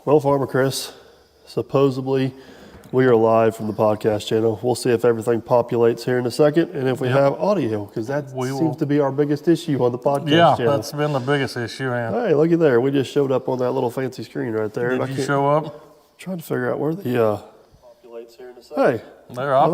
Well, Farmer Chris, supposedly we are live from the podcast channel. We'll see if everything populates here in a second and if we have audio, because that seems to be our biggest issue on the podcast channel. That's been the biggest issue. Hey, looky there. We just showed up on that little fancy screen right there. Did you show up? Trying to figure out where the populates here in a second. Hey. They're up.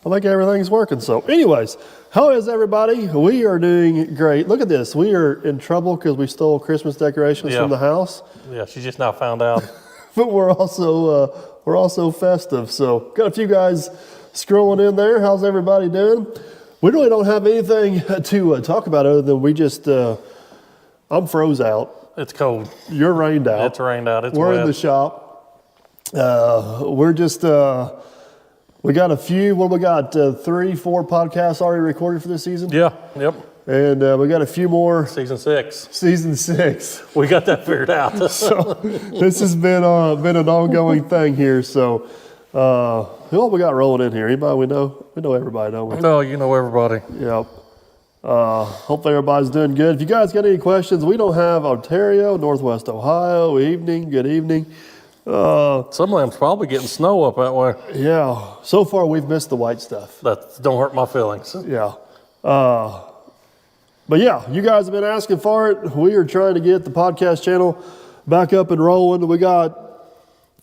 I think everything's working. So anyways, how is everybody? We are doing great. Look at this. We are in trouble because we stole Christmas decorations from the house. Yeah, she just now found out. But we're also festive. So got a few guys scrolling in there. How's everybody doing? We really don't have anything to talk about other than we just, I'm froze out. It's cold. You're rained out. It's rained out. It's We're wet. in the shop. We're just, we got a few, what we got, 3-4 podcasts already recorded for this season? Yeah, yep. And we got a few more. Season 6. Season 6. We got that figured out. So this has been an ongoing thing here. So who all we got rolling in here? Anybody we know? We know everybody, don't we? No, you know everybody. Yep. Hopefully everybody's doing good. If you guys got any questions, we don't have Ontario, Northwest Ohio, good evening. Some of them's probably getting snow up that way. Yeah. So far we've missed the white stuff. That don't hurt my feelings. Yeah. But yeah, you guys have been asking for it. We are trying to get the podcast channel back up and rolling. We got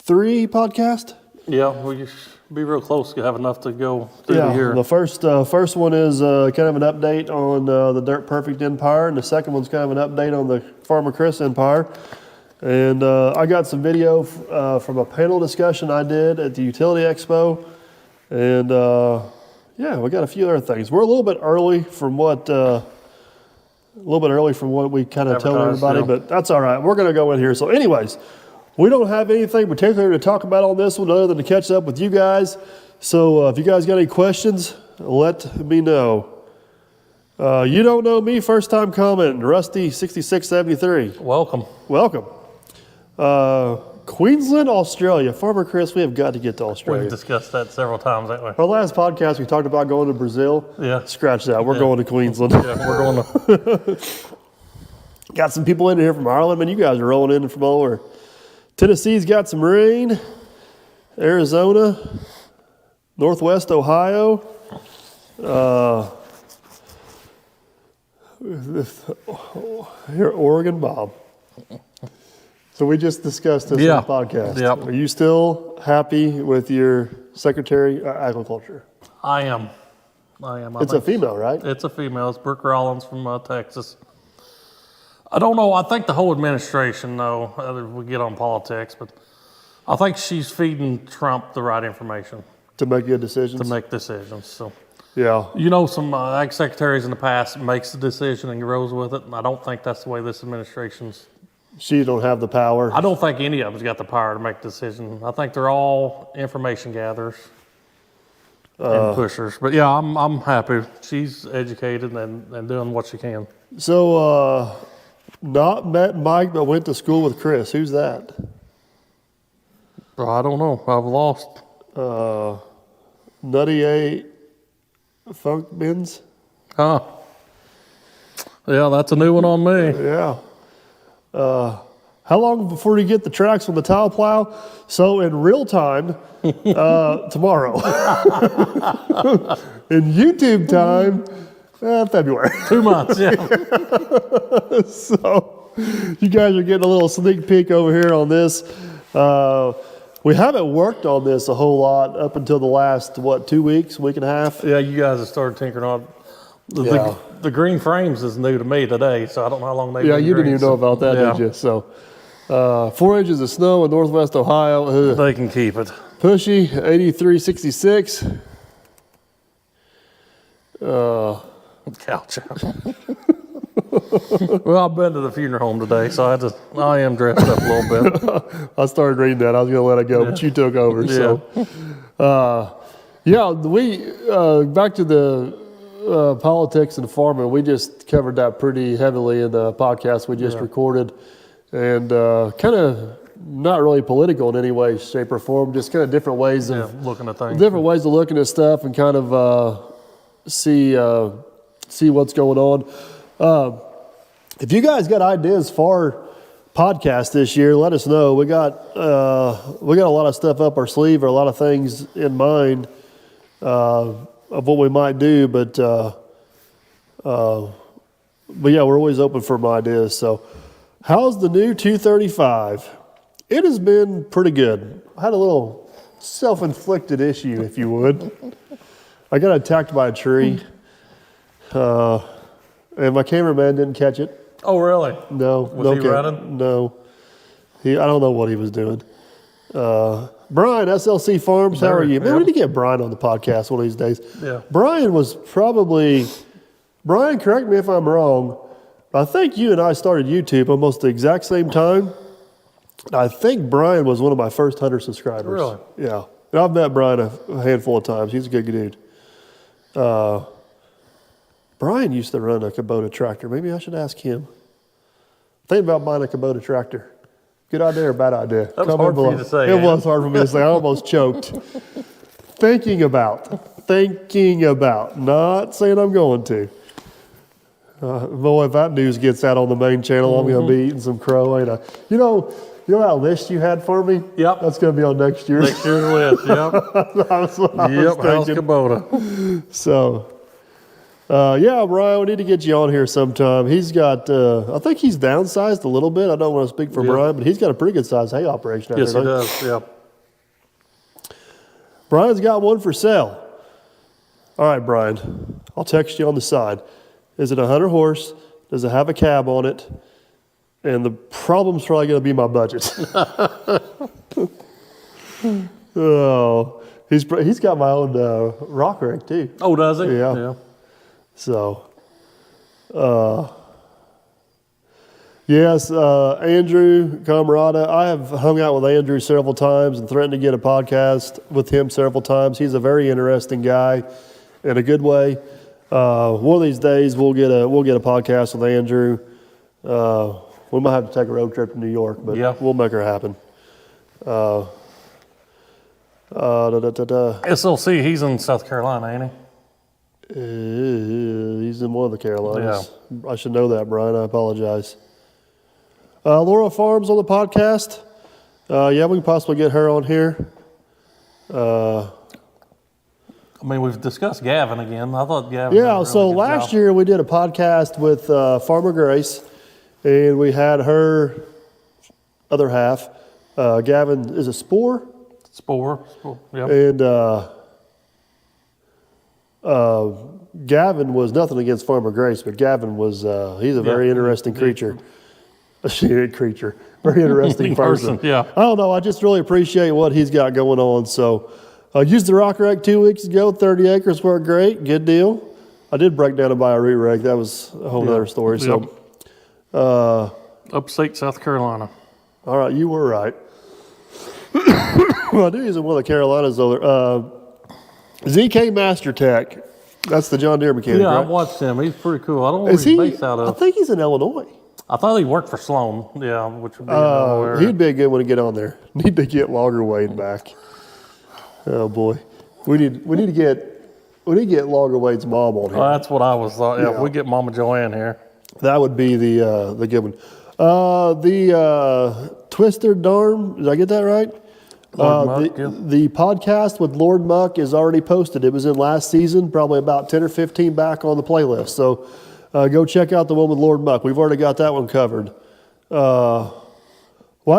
3 podcasts. Yeah, we be real close to have enough to go through the year. The first one is kind of an update on the Dirt Perfect Empire, and the second one's kind of an update on the Farmer Chris Empire. And I got some video from a panel discussion I did at the Utility Expo. And yeah, we got a few other things. We're a little bit early from what we kind of told everybody, but that's all right. We're going to go in here. So anyways, we don't have anything particular to talk about on this one other than to catch up with you guys. So if you guys got any questions, let me know. You don't know me, first time commenting, Rusty6673. Welcome. Queensland, Australia. Farmer Chris, we have got to get to Australia. We've discussed that several times, haven't we? Our last podcast, we talked about going to Brazil. Yeah. Scratch that. We're going to Queensland. Yeah, we're going to. Got some people in here from Ireland, man. You guys are rolling in from all over. Tennessee's got some rain. Arizona, Northwest Ohio. Here, Oregon, Bob. So we just discussed this on the podcast. Yep. Are you still happy with your Secretary of Agriculture? I am. It's a female, right? It's a female. It's Brooke Rollins from Texas. I don't know. I think the whole administration, though, we get on politics, but I think she's feeding Trump the right information. To make good decisions? To make decisions. So, yeah. You know, some ag secretaries in the past makes the decision and he rolls with it, and I don't think that's the way this administration's. She don't have the power? I don't think any of them's got the power to make decisions. I think they're all information gatherers and pushers. But yeah, I'm happy. She's educated and doing what she can. So, not met Mike, but went to school with Chris. Who's that? I don't know. I've lost. Nutty A. Funk Bins? Huh. Yeah, that's a new one on me. Yeah. How long before you get the tracks on the tile plow? So in real time, tomorrow. In YouTube time, February. 2 months, yeah. So you guys are getting a little sneak peek over here on this. We haven't worked on this a whole lot up until the last, 2 weeks, week and a half? Yeah, you guys have started tinkering on the green frames is new to me today, so I don't know how long they've been. Yeah, you didn't even know about that, did you? So 4 inches of snow in Northwest Ohio. They can keep it. Pushy, 8366. Couch. Well, I've been to the funeral home today, so I am dressed up a little bit. I started reading that. I was going to let it go, but you took over. Yeah. So, we back to the politics and farming. We just covered that pretty heavily in the podcast we just recorded, and kind of not really political in any way, shape, or form. Just kind of different ways of looking at things, different ways of looking at stuff, and kind of see what's going on. If you guys got ideas for podcast this year, let us know. We got a lot of stuff up our sleeve, or a lot of things in mind of what we might do, but yeah, we're always open for my ideas. So, how's the new 235? It has been pretty good. I had a little self-inflicted issue, if you would. I got attacked by a tree, and my cameraman didn't catch it. Oh, really? No. Was he running? No. I don't know what he was doing. Brian, SLC Farms, how are you? Man, we need to get Brian on the podcast one of these days. Yeah. Brian, correct me if I'm wrong, I think you and I started YouTube almost the exact same time. I think Brian was one of my first 100 subscribers. Really? Yeah. And I've met Brian a handful of times. He's a good dude. Brian used to run a Kubota tractor. Maybe I should ask him. Think about buying a Kubota tractor. Good idea or bad idea? That was hard for you to say. It was hard for me to say. I almost choked. Thinking about. Not saying I'm going to. Boy, if that news gets out on the main channel, I'm going to be eating some crow, ain't I? You know that list you had for me? Yep. That's going to be on next year's. Next year's list, yep. That's what I was House thinking. Kubota. So, yeah, Brian, we need to get you on here sometime. He's got, I think he's downsized a little bit. I don't want to speak for Brian, but he's got a pretty good sized hay operation out Yes, there. he does, yeah. Brian's got one for sale. All right, Brian, I'll text you on the side. Is it 100 horse? Does it have a cab on it? And the problem's probably going to be my budget. Oh, he's got my own rock rig too. Oh, does he? Yeah. So, yes, Andrew Camarada. I have hung out with Andrew several times and threatened to get a podcast with him several times. He's a very interesting guy in a good way. One of these days we'll get a podcast with Andrew. We might have to take a road trip to New York, but we'll make her happen. SLC, he's in South Carolina, ain't he? He's in one of the Carolinas. Yeah. I should know that, Brian. I apologize. Laura Farms on the podcast. Yeah, we can possibly get her on here. I mean, we've discussed Gavin again. I thought Gavin. Yeah, so last year we did a podcast with Farmer Grace, and we had her other half. Gavin is a Spore. Spore, yep. And Gavin was nothing against Farmer Grace, but Gavin was, he's a very interesting creature. Very interesting person. Yeah. I don't know, I just really appreciate what he's got going on. So, used the rock rake 2 weeks ago, 30 acres worked great, good deal. I did break down and buy a root rake, that was a whole other story. Yep. So, upstate South Carolina. All right, you were right. Well, I knew he's in one of the Carolinas, though. ZK Master Tech. That's the John Deere mechanic, Yeah, right? I've watched him. He's pretty cool. I don't know where he's based out I of. think he's in Illinois. I thought he worked for Sloan. Yeah, which would be nowhere. He'd be a good one to get on there. Need to get Logger Wade back. Oh boy, we need to get Logger Wade's mom on here. Oh, that's what I was thought. Yeah, Yeah. if we get Mama Joanne here. That would be the good one. The Twister Darm. Did I get that right? Lord Muck, yeah. The podcast with Lord Muck is already posted. It was in last season, probably about 10 or 15 back on the playlist. So go check out the one with Lord Muck. We've already got that one covered. Why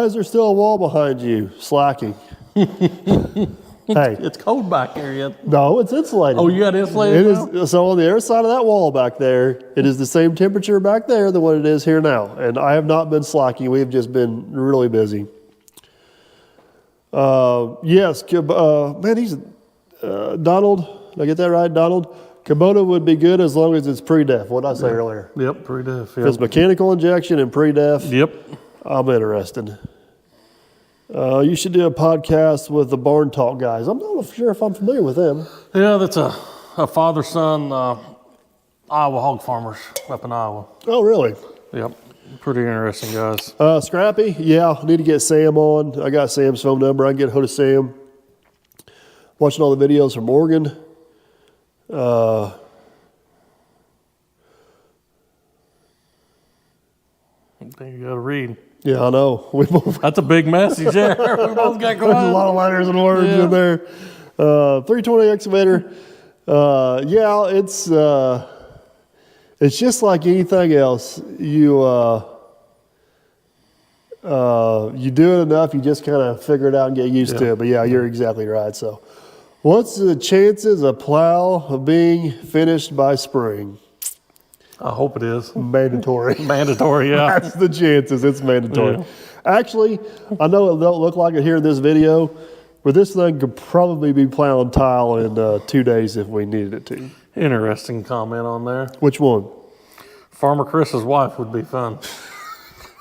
is there still a wall behind you? Slacking. Hey. It's cold back here yet. No, it's insulated. Oh, you got insulated now? It is. So on the other side of that wall back there, it is the same temperature back there than what it is here now. And I have not been slacking. We've just been really busy. Yes, man, he's Donald. Did I get that right, Donald? Kubota would be good as long as it's pre-def. What did I say earlier? Yep, pretty def. If it's mechanical injection and pre-def, Yep. I'm interested. You should do a podcast with the Barn Talk guys. I'm not sure if I'm familiar with them. Yeah, that's a father-son Iowa hog farmers up in Iowa. Oh, really? Yep. Pretty interesting guys. Scrappy, yeah, need to get Sam on. I got Sam's phone number. I can get a hold of Sam. Watching all the videos from Oregon. I think you got to read. Yeah, I know. We both That's a big message there. We both got there's a quiet. lot of letters and words Yeah. in there. 320 excavator. Yeah, it's just like anything else. You do it enough, you just kind of figure it out and get used to it. But yeah, you're exactly right. So, what's the chances of plow being finished by spring? I hope it is. Mandatory. Mandatory, yeah. That's the chances. It's mandatory. Yeah. Actually, I know it don't look like it here in this video, but this thing could probably be plowing tile in 2 days if we needed it to. Interesting comment on there. Which one? Farmer Chris's wife would be fun.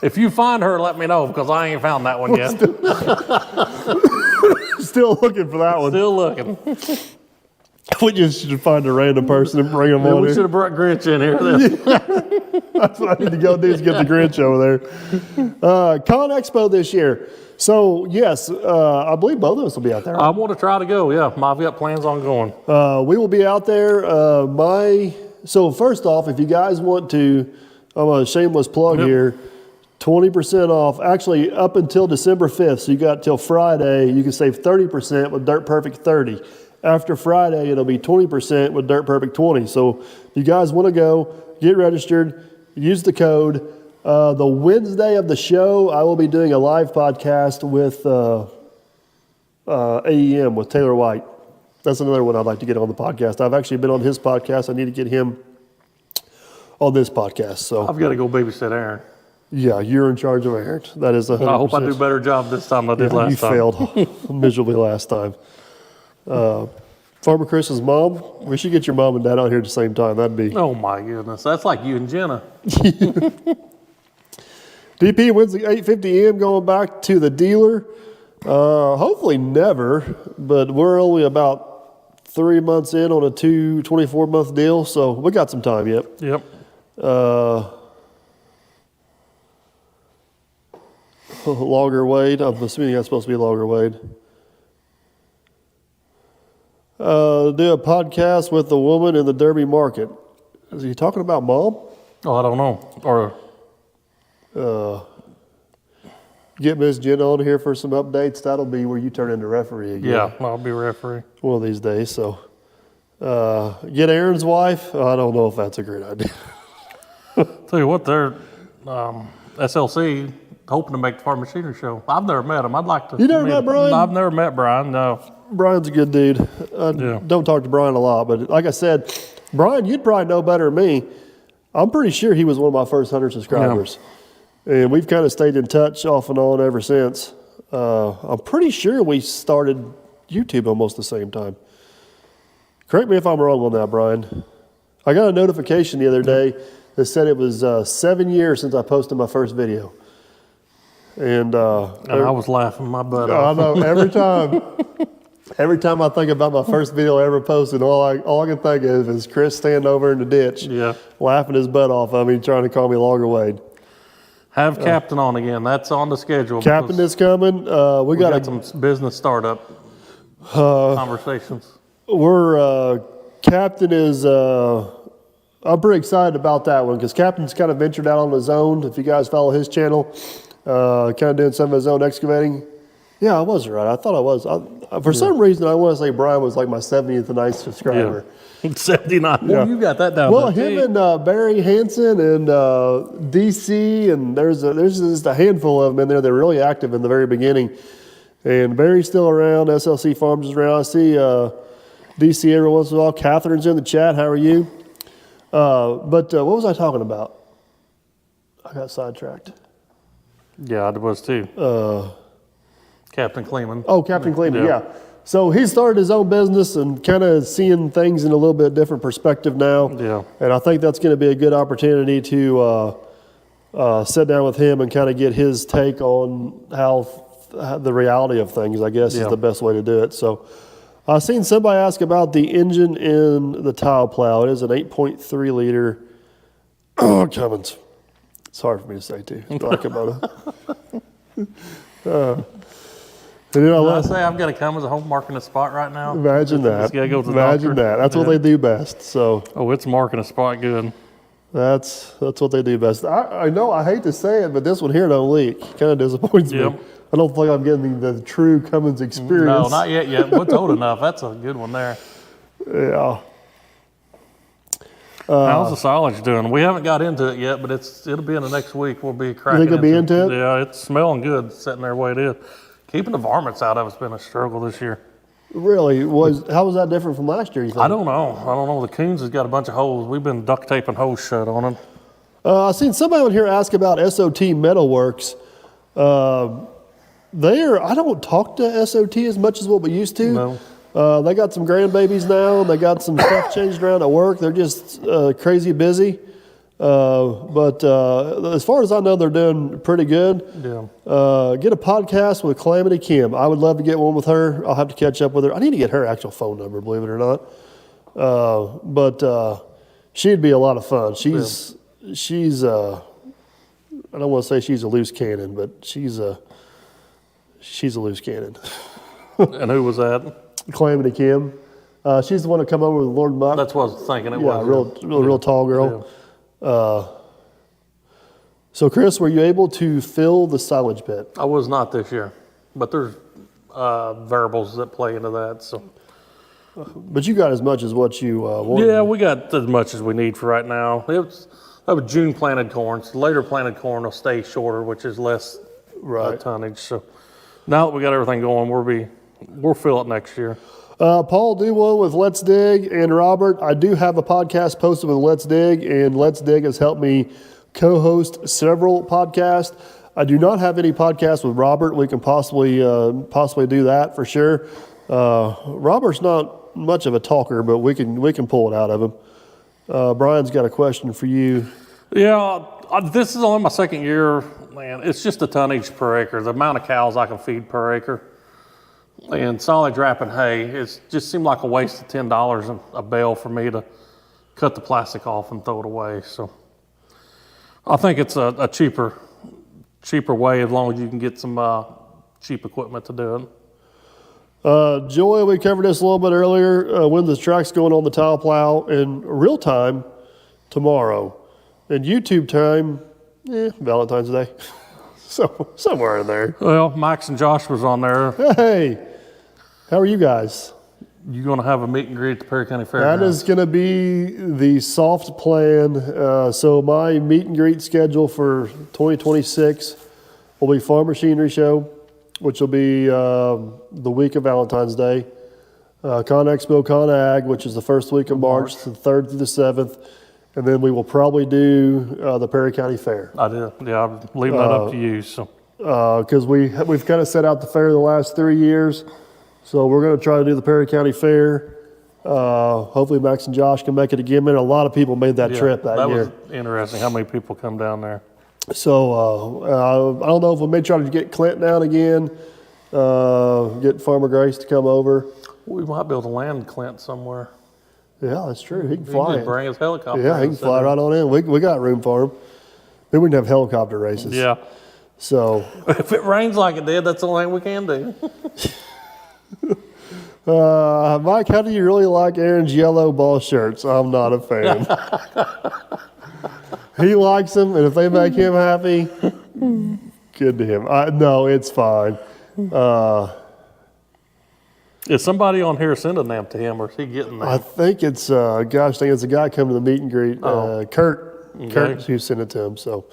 If you find her, let me know, because I ain't found that one yet. Still looking for that one. Still looking. We just should find a random person and bring them Yeah, on we here. should have brought Grinch in here. Then. That's what I need to go do is get the Grinch over there. Con Expo this year. So, yes, I believe both of us will be out there. I want to try to go, yeah. I've got plans on going. We will be out there. So first off, if you guys want to, I'm a shameless plug here, 20% off, actually up until December 5th. So you got till Friday, you can save 30% with Dirt Perfect 30. After Friday, it'll be 20% with Dirt Perfect 20. So if you guys want to go, get registered, use the code. The Wednesday of the show, I will be doing a live podcast with AEM with Taylor White. That's another one I'd like to get on the podcast. I've actually been on his podcast. I need to get him on this podcast. So I've got to go babysit Aaron. yeah, you're in charge of Aaron. That is 100%. I hope I do a better job this time than I did last you time. failed miserably last time. Farmer Chris's mom, we should get your mom and dad out here at the same time. That'd be. Oh my goodness, that's like you and Jenna. DP Wednesday 8:50 a.m. going back to the dealer. Hopefully never, but we're only about 3 months in on a 24-month deal, so we got some time yet. Yep. Logger Wade, I'm assuming that's supposed to be Logger Wade. Do a podcast with the woman in the Derby market. Is he talking about mom? Oh, I don't know. Or Get Miss Jen on here for some updates. That'll be where you turn into referee again. yeah, I'll be referee. One of these days. So, get Aaron's wife. I don't know if that's a great idea. Tell you what, they're SLC hoping to make the Farm Machinery Show. I've never met him. I'd like to. You never met Brian? I've never met Brian. No. Brian's a good dude. I Yeah. don't talk to Brian a lot, but like I said, Brian, you'd probably know better than me. I'm pretty sure he was one of my first 100 subscribers. And we've kind of stayed in touch off and on ever since. I'm pretty sure we started YouTube almost the same time. Correct me if I'm wrong on that, Brian. I got a notification the other day that said it was 7 years since I posted my first video. And And I was laughing my butt off. I know every time I think about my first video I ever posted, all I can think of is Chris standing over in the ditch, Yeah. laughing his butt off at me, trying to call me Logger Wade. Have Captain on again. That's on the schedule. Captain because is coming. we got some business startup conversations. Captain is. I'm pretty excited about that one because Captain's kind of ventured out on his own. If you guys follow his channel, kind of doing some of his own excavating. Yeah, I was right. I thought I was. For some reason, I want to say Brian was like my 70th and 9th subscriber. 79. Yeah. Well, you got that down. Well, there, him too. and Barry Hansen and DC, and there's just a handful of them in there that are really active in the very beginning. And Barry's still around. SLC Farms is around. I see DC every once in a while. Catherine's in the chat. How are you? But what was I talking about? I got sidetracked. Yeah, I was too. Captain Kleeman. Oh, Captain Cleveland, Yeah. yeah. So he started his own business and kind of seeing things in a little bit different perspective now. Yeah. And I think that's going to be a good opportunity to sit down with him and kind of get his take on how the reality of things, I guess, Yeah. is the best way to do it. So I've seen somebody ask about the engine in the tile plow. It is an 8.3 liter Cummins. It's hard for me to say too. Kubota. And then I say I've got to come as a home marking a spot right now. Imagine that. Just gotta go to the Imagine doctor. that. That's what Yeah. they do best. So, Oh, it's marking a spot good. That's what they do best. I know I hate to say it, but this one here don't leak. Kind of disappoints me. Yep. I don't think I'm getting the true Cummins experience. No, not yet. What's old enough? That's a good one there. Yeah. How's the silage doing? We haven't got into it yet, but it'll be in the next week. We'll be cracking. You think it'll be into it? Yeah, it's smelling good, sitting there the way it is. Keeping the varmints out of it's been a struggle this year. Really? How was that different from last year, you think? I don't know. The Coons has got a bunch of holes. We've been duct taping holes shut on them. I've seen somebody on here ask about SOT Metalworks. I don't talk to SOT as much as what we used to. No. They got some grandbabies now, and they got some stuff changed around at work. They're just crazy busy. But as far as I know, they're doing pretty good. Yeah. Get a podcast with Calamity Kim. I would love to get one with her. I'll have to catch up with her. I need to get her actual phone number, believe it or not. But she'd be a lot of fun. She's I don't want to say she's a loose cannon, but she's a loose cannon. And who was that? Calamity Kim. She's the one that come over with Lord Muck. That's what I was thinking. Real tall girl. So Chris, were you able to fill the silage pit? I was not this year, but there's variables that play into that. So. But you got as much as what you wanted. Yeah, we got as much as we need for right now. That was June planted corn. So later planted corn will stay shorter, which is less tonnage. So now that we got everything going, we'll fill it next year. Paul, do one with Let's Dig, and Robert, I do have a podcast posted with Let's Dig, and Let's Dig has helped me co-host several podcasts. I do not have any podcasts with Robert. We can possibly do that for sure. Robert's not much of a talker, but we can pull it out of him. Brian's got a question for you. Yeah, this is only my second year. Man, it's just the tonnage per acre, the amount of cows I can feed per acre. And silage wrapping hay, it just seemed like a waste of $10 a bale for me to cut the plastic off and throw it away. So I think it's a cheaper way as long as you can get some cheap equipment to do it. Joy, we covered this a little bit earlier. When the track's going on the tile plow in real time tomorrow. And YouTube time, Valentine's Day. So somewhere in there. Well, Max and Josh was on there. Hey, how are you guys? You going to have a meet and greet at the Perry County Fair? That is going to be the soft plan. So my meet and greet schedule for 2026 will be Farm Machinery Show, which will be the week of Valentine's Day. Con Expo, Con Ag, which is the first week of March, the 3rd through the 7th. And then we will probably do the Perry County Fair. I did. Yeah, I'm leaving that up to you. So, because we've kind of set out the fair the last 3 years, so we're going to try to do the Perry County Fair. Hopefully, Max and Josh can make it again. Man, a lot of people made that trip that year. That was interesting. How many people come down there? So I don't know if we may try to get Clint down again, get Farmer Grace to come over. We might be able to land Clint somewhere. Yeah, that's true. He can He fly. just bring his helicopter. Yeah, he can fly right on in. We got room for him. Then we can have helicopter races. Yeah. So if it rains like it did, that's the only thing we can do. Mike, how do you really like Aaron's yellow ball shirts? I'm not a fan. He likes them, and if they make him happy, good to him. No, it's fine. Is somebody on here sending them to him, or is he getting them? I think it's, I think it's a guy coming to the meet and greet. Kurt. Okay. Kurt who sent it to him. So,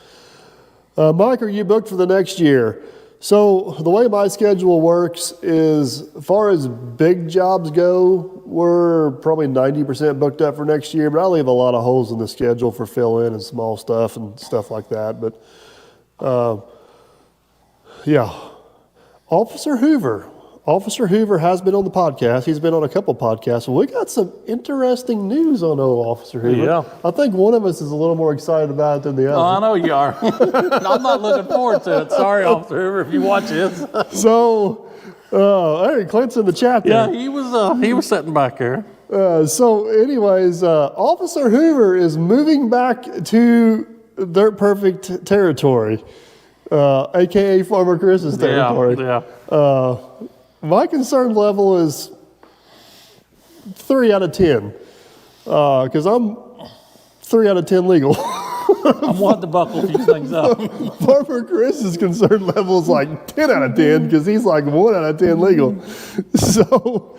Mike, are you booked for the next year? So the way my schedule works is, as far as big jobs go, we're probably 90% booked up for next year, but I leave a lot of holes in the schedule for fill-in and small stuff and stuff like that. But, yeah. Officer Hoover has been on the podcast. He's been on a couple podcasts. Well, we got some interesting news on old Officer Hoover. Yeah. I think one of us is a little more excited about it than the other. Oh, I know you are. I'm not looking forward to it. Sorry, Officer Hoover, if you watch this. So, hey, Clint's in the chat there. Yeah, he was sitting back there. So, anyways, Officer Hoover is moving back to Dirt Perfect territory, a.k.a. Farmer Chris's territory. Yeah. My concern level is 3 out of 10, because I'm 3 out of 10 legal. I'm wanting to buckle a few things up. Farmer Chris's concern level is like 10 out of 10 because he's like 1 out of 10 legal. So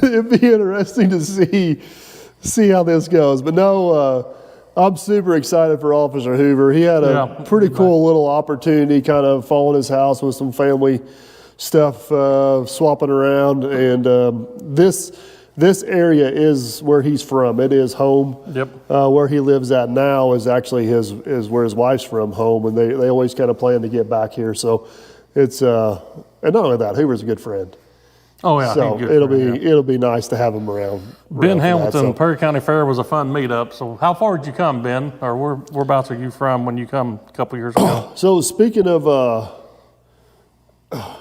it'd be interesting to see how this goes. But no, I'm super excited for Officer Hoover. He had a pretty cool little opportunity, kind of following his house with some family stuff, swapping around, and this area is where he's from. It is home. Yep. Where he lives at now is actually is where his wife's from, home, and they always kind of plan to get back here. So it's and not only that, Hoover's a good friend. Oh yeah. So it'll be nice to have him around. Ben for Hamilton, that, so. Perry County Fair was a fun meetup. So how far did you come, Ben? Or whereabouts are you from when you come a couple years ago? So speaking of,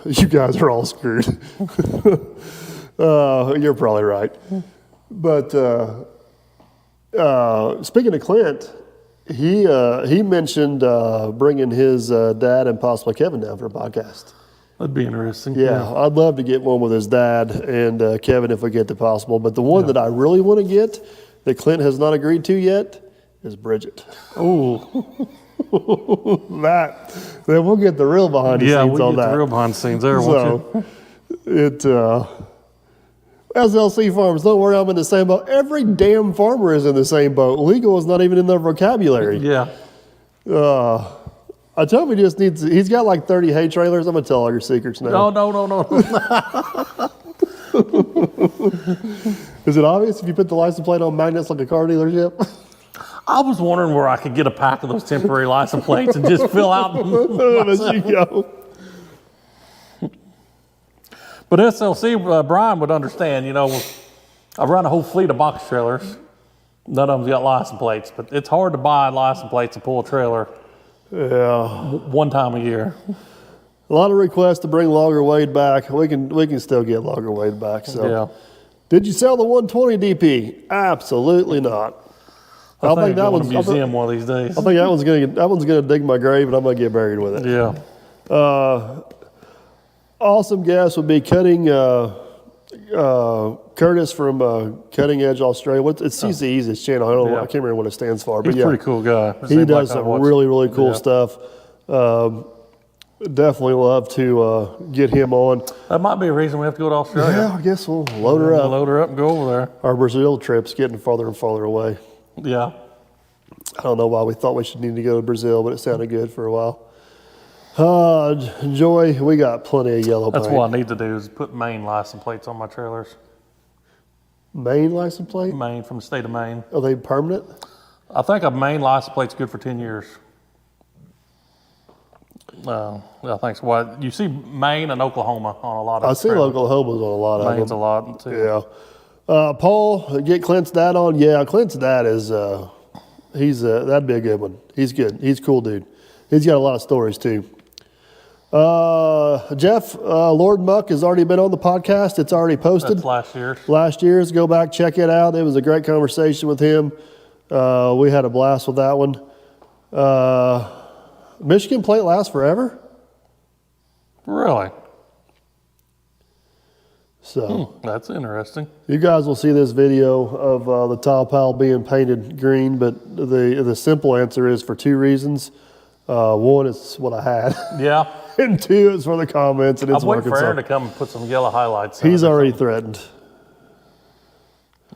you guys are all screwed. You're probably right. But speaking of Clint, he mentioned bringing his dad and possibly Kevin down for a podcast. That'd be interesting. Yeah, I'd love to get one with his dad and Kevin if we get the possible. But the one that I really want to get that Clint has not agreed to yet is Bridget. Oh, Then we'll get the real behind the yeah, scenes we on get that. the real behind the scenes there, won't you? So SLC Farms, don't worry, I'm in the same boat. Every damn farmer is in the same boat. Legal is not even in their vocabulary. Yeah. I tell him he just needs, he's got like 30 hay trailers. I'm going to tell all your secrets now. No. Is it obvious if you put the license plate on magnets like a car dealership? I was wondering where I could get a pack of those temporary license plates and just fill out. There you go. But SLC, Brian would understand, I run a whole fleet of box trailers. None of them's got license plates, but it's hard to buy license plates and pull a trailer Yeah. one time a year. A lot of requests to bring Logger Wade back. We can still get Logger Wade back. So, Yeah. Did you sell the 120 DP? Absolutely not. I think that one's a museum one of these days. I think that one's gonna dig my grave, and I'm gonna get buried with it. Yeah. Awesome guest would be Cutting Curtis from Cutting Edge Australia. It's CCE's his channel. I can't remember what it stands for, but He's a pretty cool guy. he does some really cool stuff. Definitely love to get him on. That might be a reason we have to go to Australia. Yeah, I guess we'll load her up. Load her up and go over there. Our Brazil trip's getting farther and farther away. Yeah. I don't know why we thought we should need to go to Brazil, but it sounded good for a while. Joy, we got plenty of yellow paint. That's what I need to do is put Maine license plates on my trailers. Maine license plate? Maine, from the state of Maine. Are they permanent? I think a Maine license plate's good for 10 years. I think so. Well, you see Maine and Oklahoma on a lot of I see trailers. Oklahoma's on a lot of Maine's them. a lot too. Yeah. Paul, get Clint's dad on. Yeah, Clint's dad is, that'd be a good one. He's good. He's a cool dude. He's got a lot of stories too. Jeff, Lord Muck has already been on the podcast. It's already posted. That's last year's. Last year's. Go back, check it out. It was a great conversation with him. We had a blast with that one. Michigan plate lasts forever? Really? So That's interesting. you guys will see this video of the tile pile being painted green, but the simple answer is for 2 reasons. One, it's what I had. Yeah. And 2, it's for the comments, and it's I'm waiting working. for Aaron So to come and put some yellow highlights on he's it. already threatened.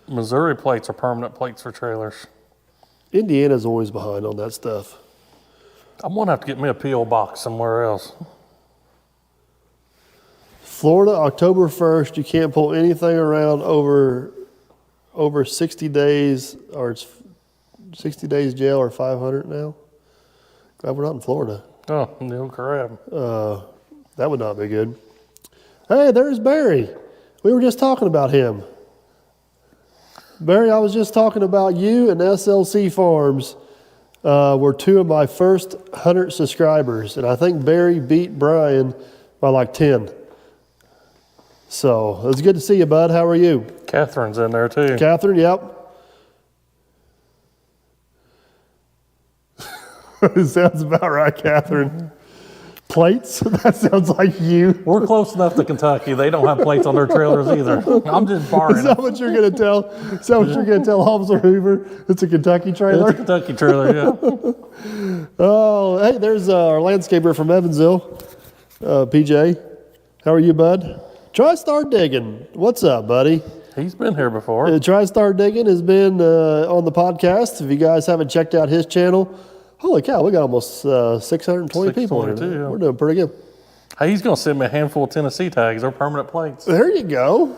Missouri plates are permanent plates for trailers. Indiana's always behind on that stuff. I'm going to have to get me a P.O. box somewhere else. Florida, October 1st, you can't pull anything around over 60 days, or it's 60 days jail or 500 now. Glad we're not in Florida. Oh, no crap. That would not be good. Hey, there's Barry. We were just talking about him. Barry, I was just talking about you, and SLC Farms were 2 of my first 100 subscribers, and I think Barry beat Brian by like 10. So it's good to see you, bud. How are you? Catherine's in there too. Catherine, yep. It sounds about right, Catherine. Plates? That sounds like you. We're close enough to Kentucky. They don't have plates on their trailers either. I'm just Is borrowing. that what you're going to tell? Is that what you're going to tell Officer Hoover? It's a Kentucky It's trailer? a Kentucky trailer, yeah. Oh, hey, there's our landscaper from Evansville, PJ. How are you, bud? TriStar Digging. What's up, buddy? He's been here before. TriStar Digging has been on the podcast. If you guys haven't checked out his channel, holy cow, we got almost 620 people here. 622, yeah. We're doing pretty good. Hey, he's going to send me a handful of Tennessee tags. They're permanent plates. There you go.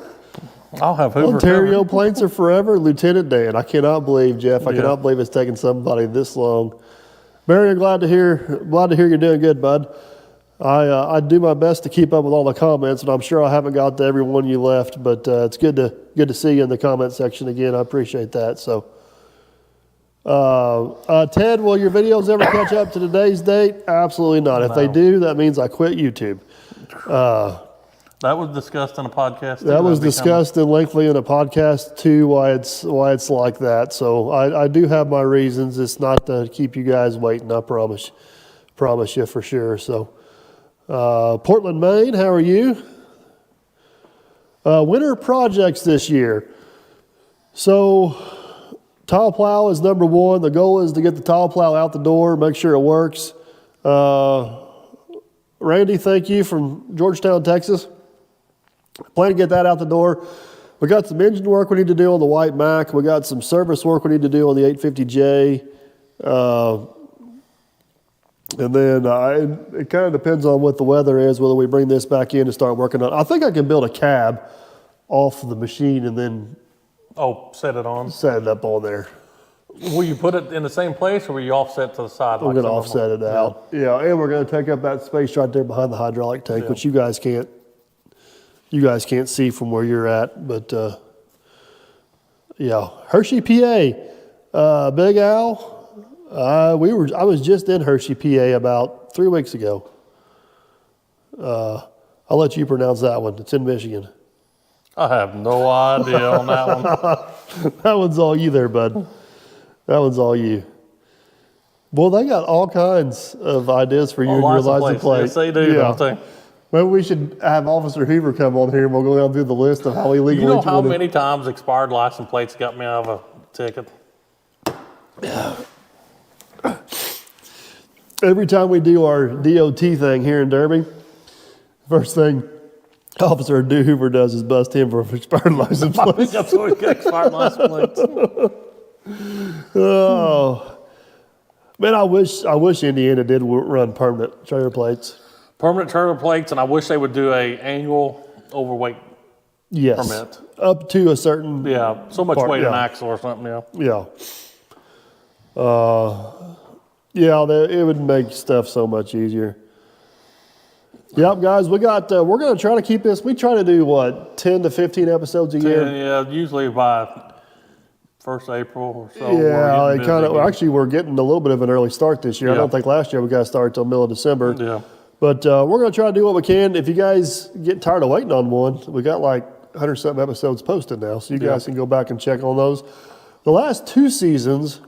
I'll have Hoover Ontario covered. plates are forever. Lieutenant Dan. I cannot believe, Jeff. I cannot believe it's taken somebody this long. Barry, I'm glad to hear you're doing good, bud. I do my best to keep up with all the comments, and I'm sure I haven't got to every one you left, but it's good to see you in the comment section again. I appreciate that. So, Ted, will your videos ever catch up to today's date? Absolutely not. If they do, that means I quit YouTube. That was discussed in a podcast. That was discussed in lengthily in a podcast too. Why it's like that. So I do have my reasons. It's not to keep you guys waiting. I promise you for sure. So Portland, Maine. How are you? Winter projects this year. So tile plow is number one. The goal is to get the tile plow out the door, make sure it works. Randy, thank you from Georgetown, Texas. Plan to get that out the door. We got some engine work we need to do on the White Mac. We got some service work we need to do on the 850J. And then it kind of depends on what the weather is, whether we bring this back in and start working on it. I think I can build a cab off the machine and then set it on. set it up on there. Will you put it in the same place, or will you offset to the side? We're going to offset it out. Yeah, and we're going to take up that space right there behind the hydraulic tank, which you guys can't see from where you're at. But yeah, Hershey, PA, Big Al. I was just in Hershey, PA about 3 weeks ago. I'll let you pronounce that one. It's in Michigan. I have no idea on that one. That one's all you there, bud. That one's all you. Well, they got all kinds of ideas for you and your license plate. Yes, they do, don't they? Maybe we should have Officer Hoover come on here and we'll go down through the list of how illegal. You know how many times expired license plates got me out of a ticket? Every time we do our DOT thing here in Derby, first thing Officer Hoover does is bust him for expired license plates. That's what we got, expired license plates. Oh, man, I wish Indiana did run permanent trailer plates. Permanent trailer plates, and I wish they would do a annual overweight Yes, permit. up to a certain. Yeah, so much Part- weight an yeah. axle or something, yeah. Yeah. It would make stuff so much easier. Yep, guys, we're going to try to keep this. We try to do what, 10 to 15 episodes a year. Yeah, usually by 1st April or so. Yeah, we're getting busy. actually we're getting a little bit of an early start this year. I Yeah. don't think last year we got to start till middle of December. Yeah. But we're going to try to do what we can. If you guys get tired of waiting on one, we got like 100-something episodes posted now, so you guys can go back and check on those. The last 2 seasons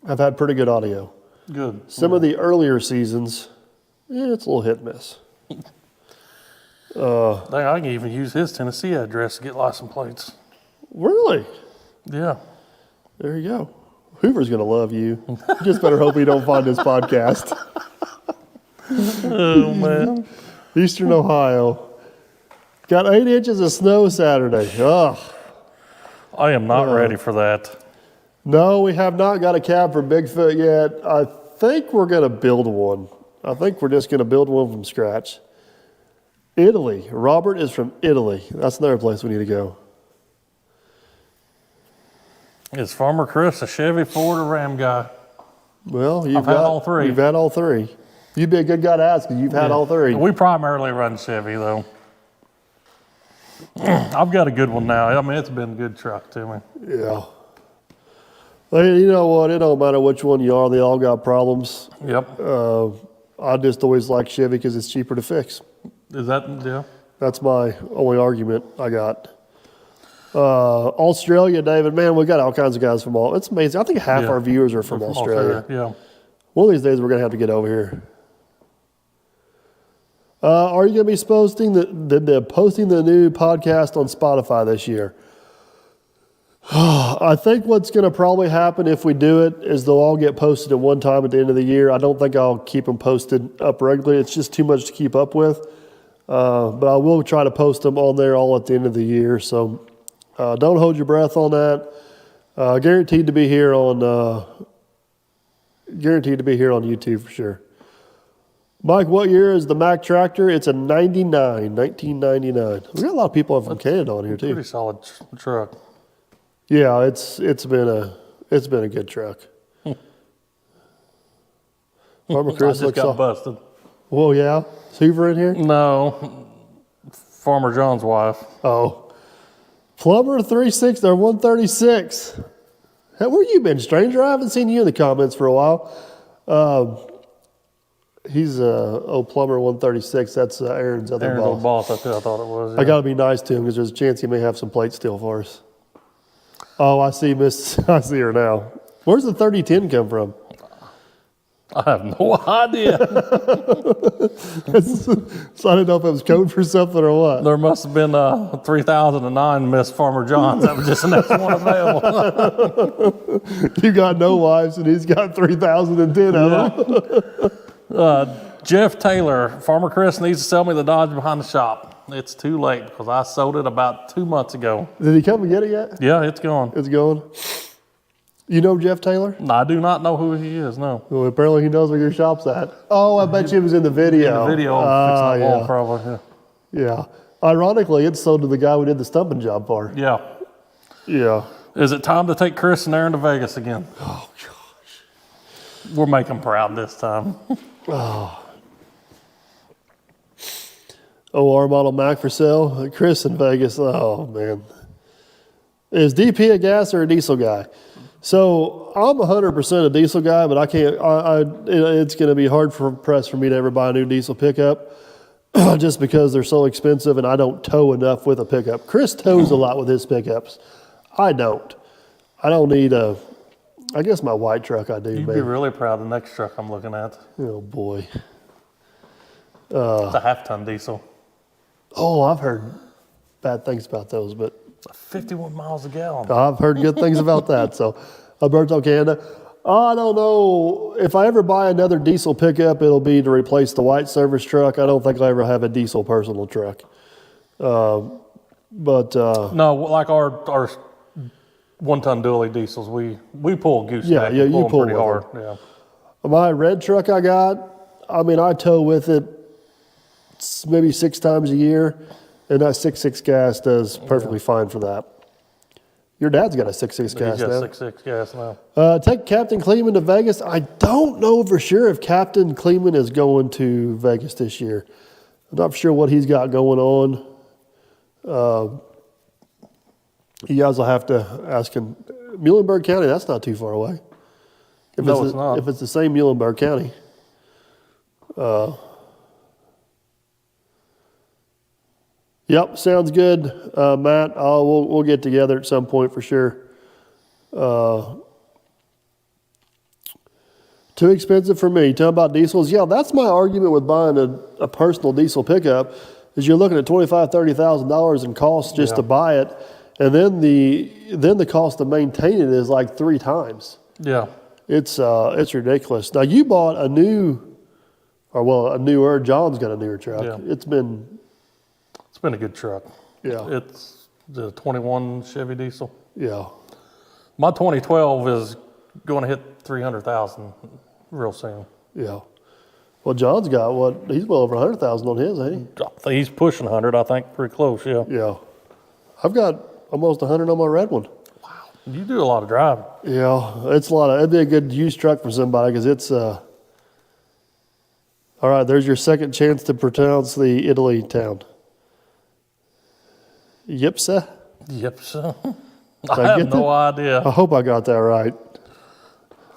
have had pretty good audio. Good. Some of the earlier seasons, it's a little hit and miss. Dang, I can even use his Tennessee address to get license plates. Really? Yeah. There you go. Hoover's going to love you. You just better hope he don't find this podcast. Oh, man. Eastern Ohio. Got 8 inches of snow Saturday. Ugh. I am not ready for that. No, we have not got a cab for Bigfoot yet. I think we're going to build one. I think we're just going to build one from scratch. Italy. Robert is from Italy. That's another place we need to go. Is Farmer Chris a Chevy, Ford, or Ram guy? Well, I've had all three. You've had all 3. You'd be a good guy to ask because you've had all 3. We primarily run Chevy, though. I've got a good one now. I mean, it's been a good truck to me. Yeah. Hey, you know what? It don't matter which one you are. They all got problems. Yep. I just always like Chevy because it's cheaper to fix. Is that, yeah? That's my only argument I got. Australia, David, man, we got all kinds of guys from all. It's amazing. I think half Yeah. our viewers are from Australia. Yeah. One of these days we're going to have to get over here. Are you going to be posting the new podcast on Spotify this year? I think what's going to probably happen if we do it is they'll all get posted at one time at the end of the year. I don't think I'll keep them posted up regularly. It's just too much to keep up with. But I will try to post them on there all at the end of the year. So don't hold your breath on that. Guaranteed to be here on YouTube for sure. Mike, what year is the Mack tractor? It's a 1999. We got a lot of people from Canada on here too. Pretty solid truck. Yeah, it's been a good truck. Farmer Chris I just got busted. Whoa, yeah, is Hoover in here? No, Farmer John's wife. Oh, Plumber 36 or 136. Hey, where you been, stranger? I haven't seen you in the comments for a while. He's Plumber 136. That's Aaron's other Aaron's boss. old boss. I thought it was. Yeah. I got to be nice to him because there's a chance he may have some plate steel for us. Oh, I see I see her now. Where's the 3010 come from? I have no idea. So I didn't know if it was code for something or what. There must have been 3009 Miss Farmer John's. That was just the next one available. You got no wives, and he's got 3,010 of them. Jeff Taylor, Farmer Chris needs to sell me the Dodge behind the shop. It's too late because I sold it about 2 months ago. Did he come and get it yet? Yeah, it's gone. It's going. You know Jeff Taylor? I do not know who he is, no. Well, apparently he knows where your shop's at. Oh, I bet you it was in the video. The video fixing that wall, probably. Yeah. Ironically, it's sold to the guy we did the stumping job for. Yeah. Yeah. Is it time to take Chris and Aaron to Vegas again? Oh, gosh. We'll make them proud this time. OR model Mack for sale. Chris in Vegas. Oh, man. Is DP a gas or a diesel guy? So I'm 100% a diesel guy, but I can't. It's going to be hard for me to ever buy a new diesel pickup, just because they're so expensive, and I don't tow enough with a pickup. Chris tows a lot with his pickups. I don't. I don't need a. I guess my white truck I do. You'd be really proud of the next truck I'm looking at. Oh boy. It's a half-ton diesel. Oh, I've heard bad things about those, but 51 miles a gallon. I've heard good things about that. So, Alberto, Canada. I don't know. If I ever buy another diesel pickup, it'll be to replace the white service truck. I don't think I'll ever have a diesel personal truck. No, like our 1-ton dually diesels, we pull gooseneck. Yeah, you pull pretty with hard. them. Yeah. My red truck I got, I mean, I tow with it maybe 6 times a year, and that 6.6 gas does perfectly fine for that. Your dad's got a 6.6 gas He's now. got 6.6 gas now. Take Captain Kleeman to Vegas. I don't know for sure if Captain Kleeman is going to Vegas this year. I'm not sure what he's got going on. You guys will have to ask him. Muhlenberg County, that's not too far away. No, it's not. If it's the same Muhlenberg County. Yep, sounds good, Matt. We'll get together at some point for sure. Too expensive for me. Tell about diesels. Yeah, that's my argument with buying a personal diesel pickup. Is you're looking at $25,000, $30,000 in costs just to buy it, and then the cost to maintain it is like 3 times. Yeah. It's ridiculous. Now you bought a newer. John's got a newer truck. Yeah. It's been a good truck. Yeah. It's the 21 Chevy diesel. Yeah. My 2012 is going to hit 300,000 real soon. Yeah. Well, John's got he's well over 100,000 on his, ain't he? He's pushing 100, I think, pretty close, yeah. Yeah. I've got almost 100 on my red one. Wow. You do a lot of driving. Yeah, it's it'd be a good used truck for somebody because it's, all right, there's your second chance to pronounce the Italy town. Yipsa? Yipsa? I have no idea. I hope I got that right.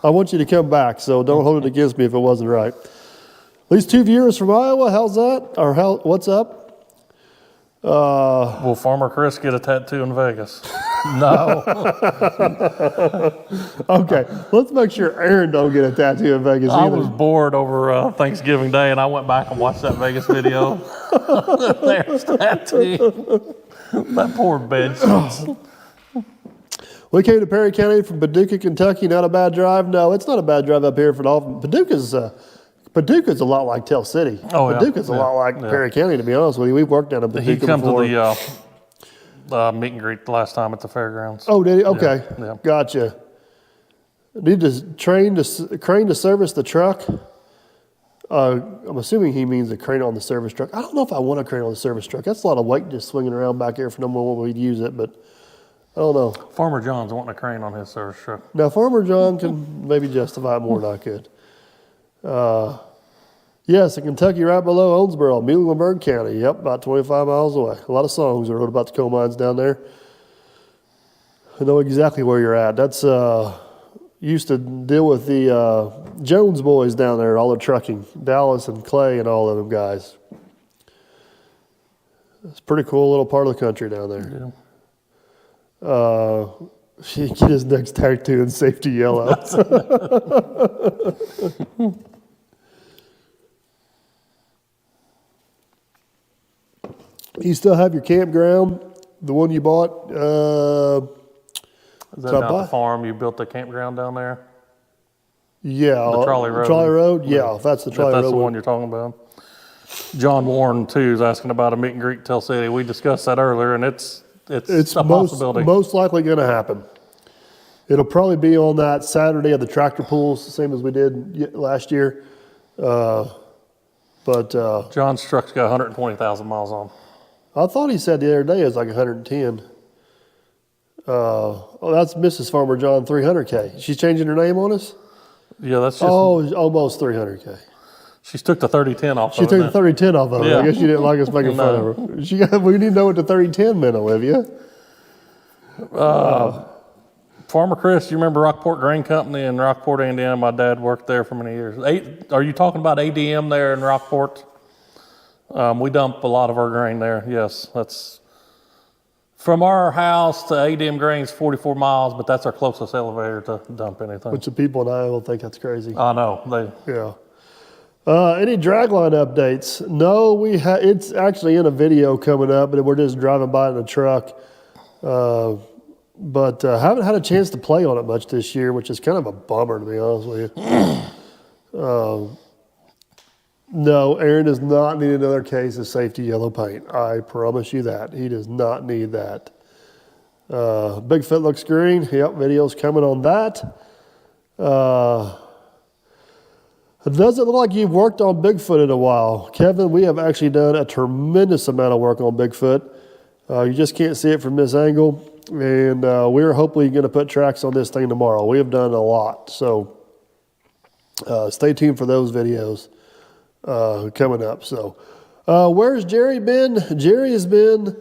I want you to come back, so don't hold it against me if it wasn't right. At least 2 viewers from Iowa. How's that? What's up? Will Farmer Chris get a tattoo in Vegas? No. Okay, let's make sure Aaron don't get a tattoo in Vegas I either. was bored over Thanksgiving Day, and I went back and watched that Vegas video. There's tattoo. That poor bed sheets. We came to Perry County from Paducah, Kentucky. Not a bad drive. No, it's not a bad drive up here for Dolphin. Paducah's a lot like Tell City. Oh, yeah. Paducah's a lot like Perry County, to be honest with you. We've worked down in Paducah He come before. to the meet and greet the last time at the fairgrounds. Oh, did he? Okay, Yeah. Gotcha. Need to crane to service the truck. I'm assuming he means a crane on the service truck. I don't know if I want a crane on the service truck. That's a lot of weight just swinging around back here for no more when we'd use it, but I don't know. Farmer John's wanting a crane on his service truck. Now, Farmer John can maybe justify it more than I could. Yes, in Kentucky, right below Owensboro, Muhlenberg County. Yep, about 25 miles away. A lot of songs I wrote about the coal mines down there. I know exactly where you're at. That's used to deal with the Jones boys down there, all the trucking, Dallas and Clay and all of them guys. It's a pretty cool little part of the country down there. Yeah. Get his next tattoo in safety yellow. You still have your campground, the one you bought? Is that Did I down buy? at the farm? You built the campground down there? Yeah. The Trolley Road. Trolley Road? Yeah, that's the Trolley That's Road. the one you're talking about. John Warren, too, is asking about a meet and greet in Tell City. We discussed that earlier, and it's It's a possibility. most likely going to happen. It'll probably be on that Saturday of the tractor pools, the same as we did last year. But John's truck's got 120,000 miles on. I thought he said the other day it was like 110. That's Mrs. Farmer John 300K. She's changing her name on us? Yeah, that's just, Oh, almost 300K. she took the 3010 off She of took it. the 3010 off of it. I Yeah. guess she didn't like us making fun of her. We need to know what the 3010 meant, Olivia. Farmer Chris, you remember Rockport Grain Company in Rockport, Indiana? My dad worked there for many years. Are you talking about ADM there in Rockport? We dump a lot of our grain there. Yes, that's from our house to ADM Grain's 44 miles, but that's our closest elevator to dump anything. Which the people in Iowa think that's crazy. I know. Yeah. Any dragline updates? No, it's actually in a video coming up, but we're just driving by in a truck. But haven't had a chance to play on it much this year, which is kind of a bummer, to be honest with you. No, Aaron does not need another case of safety yellow paint. I promise you that. He does not need that. Bigfoot looks green. Yep, video's coming on that. It doesn't look like you've worked on Bigfoot in a while. Kevin, we have actually done a tremendous amount of work on Bigfoot. You just can't see it from this angle. And we're hopefully going to put tracks on this thing tomorrow. We have done a lot. So stay tuned for those videos coming up. So where's Jerry been? Jerry has been,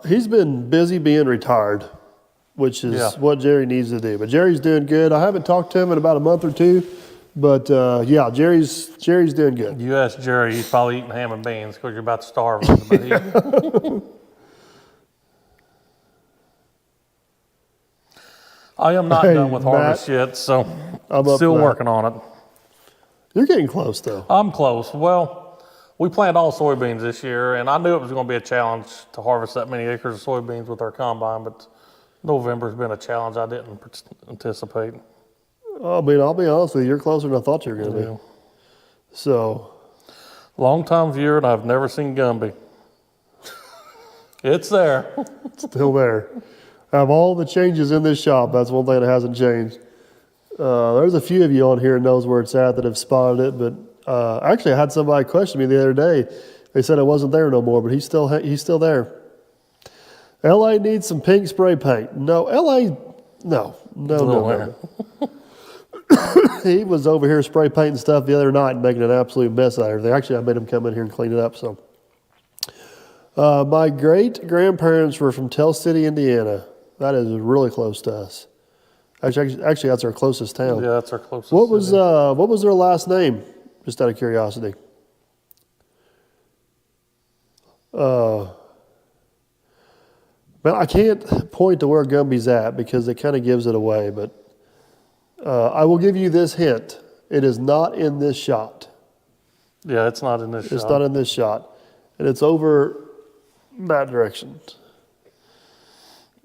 he's been busy being retired, which is what Jerry needs to do. But Jerry's doing good. I haven't talked to him in about a month or two. But yeah, Jerry's doing good. You ask Jerry, he's probably eating ham and beans because you're about to starve him. But I am not done with harvest yet, so I'm up still for that. working on it. You're getting close, though. I'm close. Well, we planted all soybeans this year, and I knew it was going to be a challenge to harvest that many acres of soybeans with our combine, but November's been a challenge I didn't anticipate. I mean, I'll be honest with you, you're closer than I thought you were going to Yeah. be. So, Long-time viewer, and I've never seen Gumby. It's there. still there. Of all the changes in this shop, that's one thing that hasn't changed. There's a few of you on here knows where it's at that have spotted it, but actually I had somebody question me the other day. They said it wasn't there no more, but he's still there. LA needs some pink spray paint. No, LA, no. He was over here spray painting stuff the other night and making an absolute mess out of everything. Actually, I made him come in here and clean it up. So, my great grandparents were from Tell City, Indiana. That is really close to us. Actually, that's our closest town. Yeah, that's our closest. What was city. their last name? Just out of curiosity. But I can't point to where Gumby's at because it kind of gives it away. But I will give you this hint. It is not in this shot. Yeah, it's not in this shot. It's not in this shot. And it's over that direction.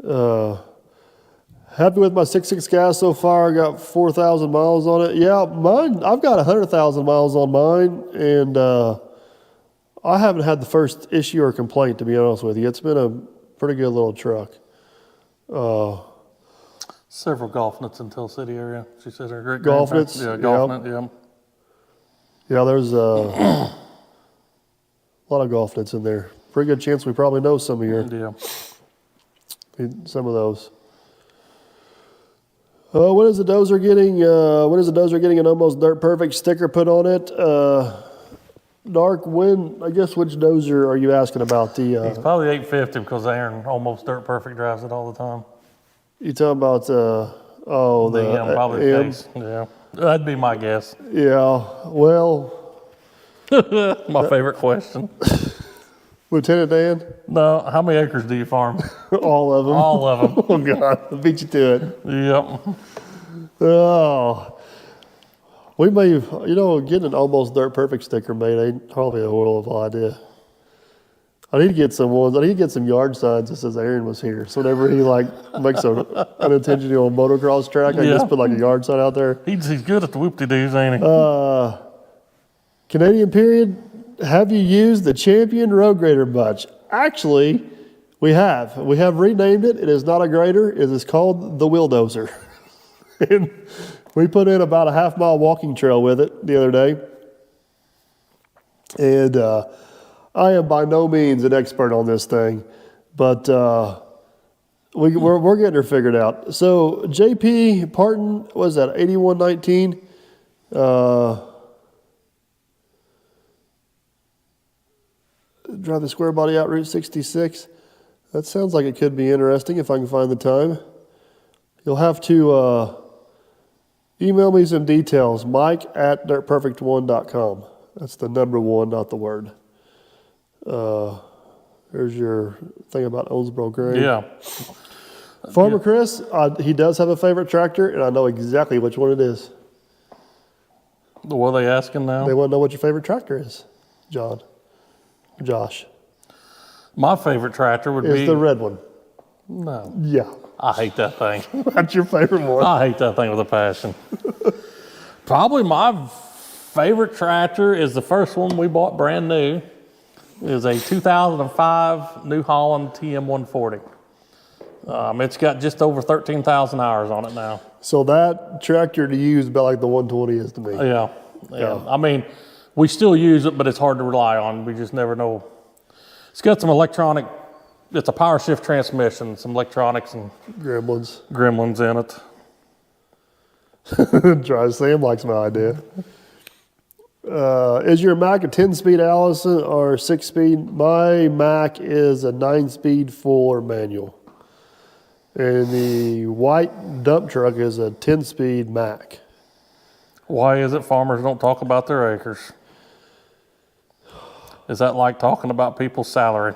Happy with my 6.6 gas so far. I got 4,000 miles on it. Yeah, mine, I've got 100,000 miles on mine. And I haven't had the first issue or complaint, to be honest with you. It's been a pretty good little truck. Several golf nuts in Tell City area. She said her great Golf nuts? Yeah, golf Yep. nut, yeah. Yeah, there's a lot of golf nuts in there. Pretty good chance we probably know some of your, some of those. When is the Dozer getting an almost dirt perfect sticker put on it? Dark, I guess which Dozer are you asking about? It's probably 850 because Aaron almost dirt perfect drives it all the time. You talking about the Probably the M? case. Yeah, that'd be my guess. Yeah, well, My favorite question. Lieutenant Dan, No, how many acres do you farm? all of them. All of them. Oh God, I beat you to it. Yep. Oh, we may, getting an almost dirt perfect sticker made ain't hardly a horrible idea. I need to get some ones. I need to get some yard signs that says Aaron was here. So whenever he makes an unintentional motocross track, I just put a yard sign out there. He's good at the whoop-de-doos, ain't he? Canadian period. Have you used the Champion Road Grader much? Actually, we have. We have renamed it. It is not a grader. It is called the Wheel Dozer. And we put in about a half-mile walking trail with it the other day. And I am by no means an expert on this thing, but we're getting her figured out. So JP Parton was at 8119. Drive the square body out Route 66. That sounds like it could be interesting if I can find the time. You'll have to email me some details. Mike@dirtperfect1.com. That's the number one, not the word. There's your thing about Owensboro grain. Yeah. Farmer Chris, he does have a favorite tractor, and I know exactly which one it is. What are they asking now? They want to know what your favorite tractor is, Josh. My favorite tractor would be It's the red one. No. Yeah. I hate that thing. That's your favorite one. I hate that thing with a passion. Probably my favorite tractor is the first one we bought brand new. It is a 2005 New Holland TM140. It's got just over 13,000 hours on it now. So that tractor to use is about like the 120 is to me. Yeah. I mean, we still use it, but it's hard to rely on. We just never know. It's got some electronic, it's a power shift transmission, some electronics and Gremlins. in it. Try Sam likes my idea. Is your Mac a 10-speed Allison or 6-speed? My Mac is a 9-speed full or manual. And the white dump truck is a 10-speed Mac. Why is it farmers don't talk about their acres? Is that like talking about people's salary?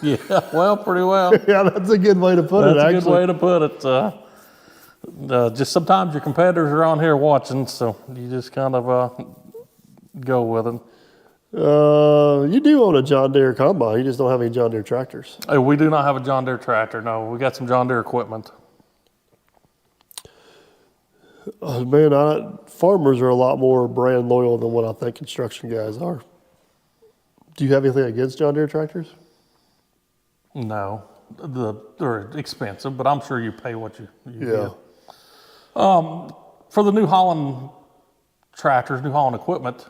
Yeah, well, pretty well. Yeah, that's a good way to put it, That's a actually. good way to put it. Just sometimes your competitors are on here watching, so you just kind of go with them. You do own a John Deere combine. You just don't have any John Deere tractors. Hey, we do not have a John Deere tractor. No, we got some John Deere equipment. Man, farmers are a lot more brand loyal than what I think construction guys are. Do you have anything against John Deere tractors? No, they're expensive, but I'm sure you pay what you Yeah. get. For the New Holland tractors, New Holland equipment,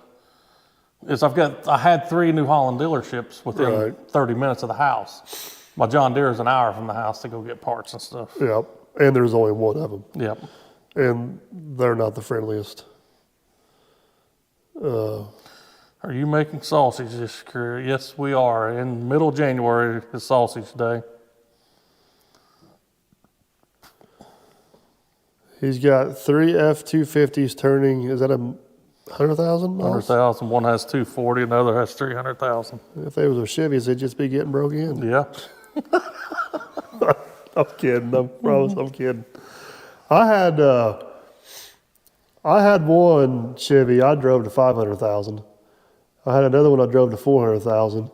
I had 3 New Holland dealerships within Right. 30 minutes of the house. My John Deere is an hour from the house to go get parts and stuff. Yep. And there's only one of them. Yep. And they're not the friendliest. Are you making sausage this year? Yes, we are. In middle of January is sausage day. He's got 3 F-250s turning. Is that 100,000 miles? 100,000. One has 240, another has 300,000. If they was a Chevys, they'd just be getting broke in. Yeah. I'm kidding. I promise I'm kidding. I had one Chevy I drove to 500,000. I had another one I drove to 400,000.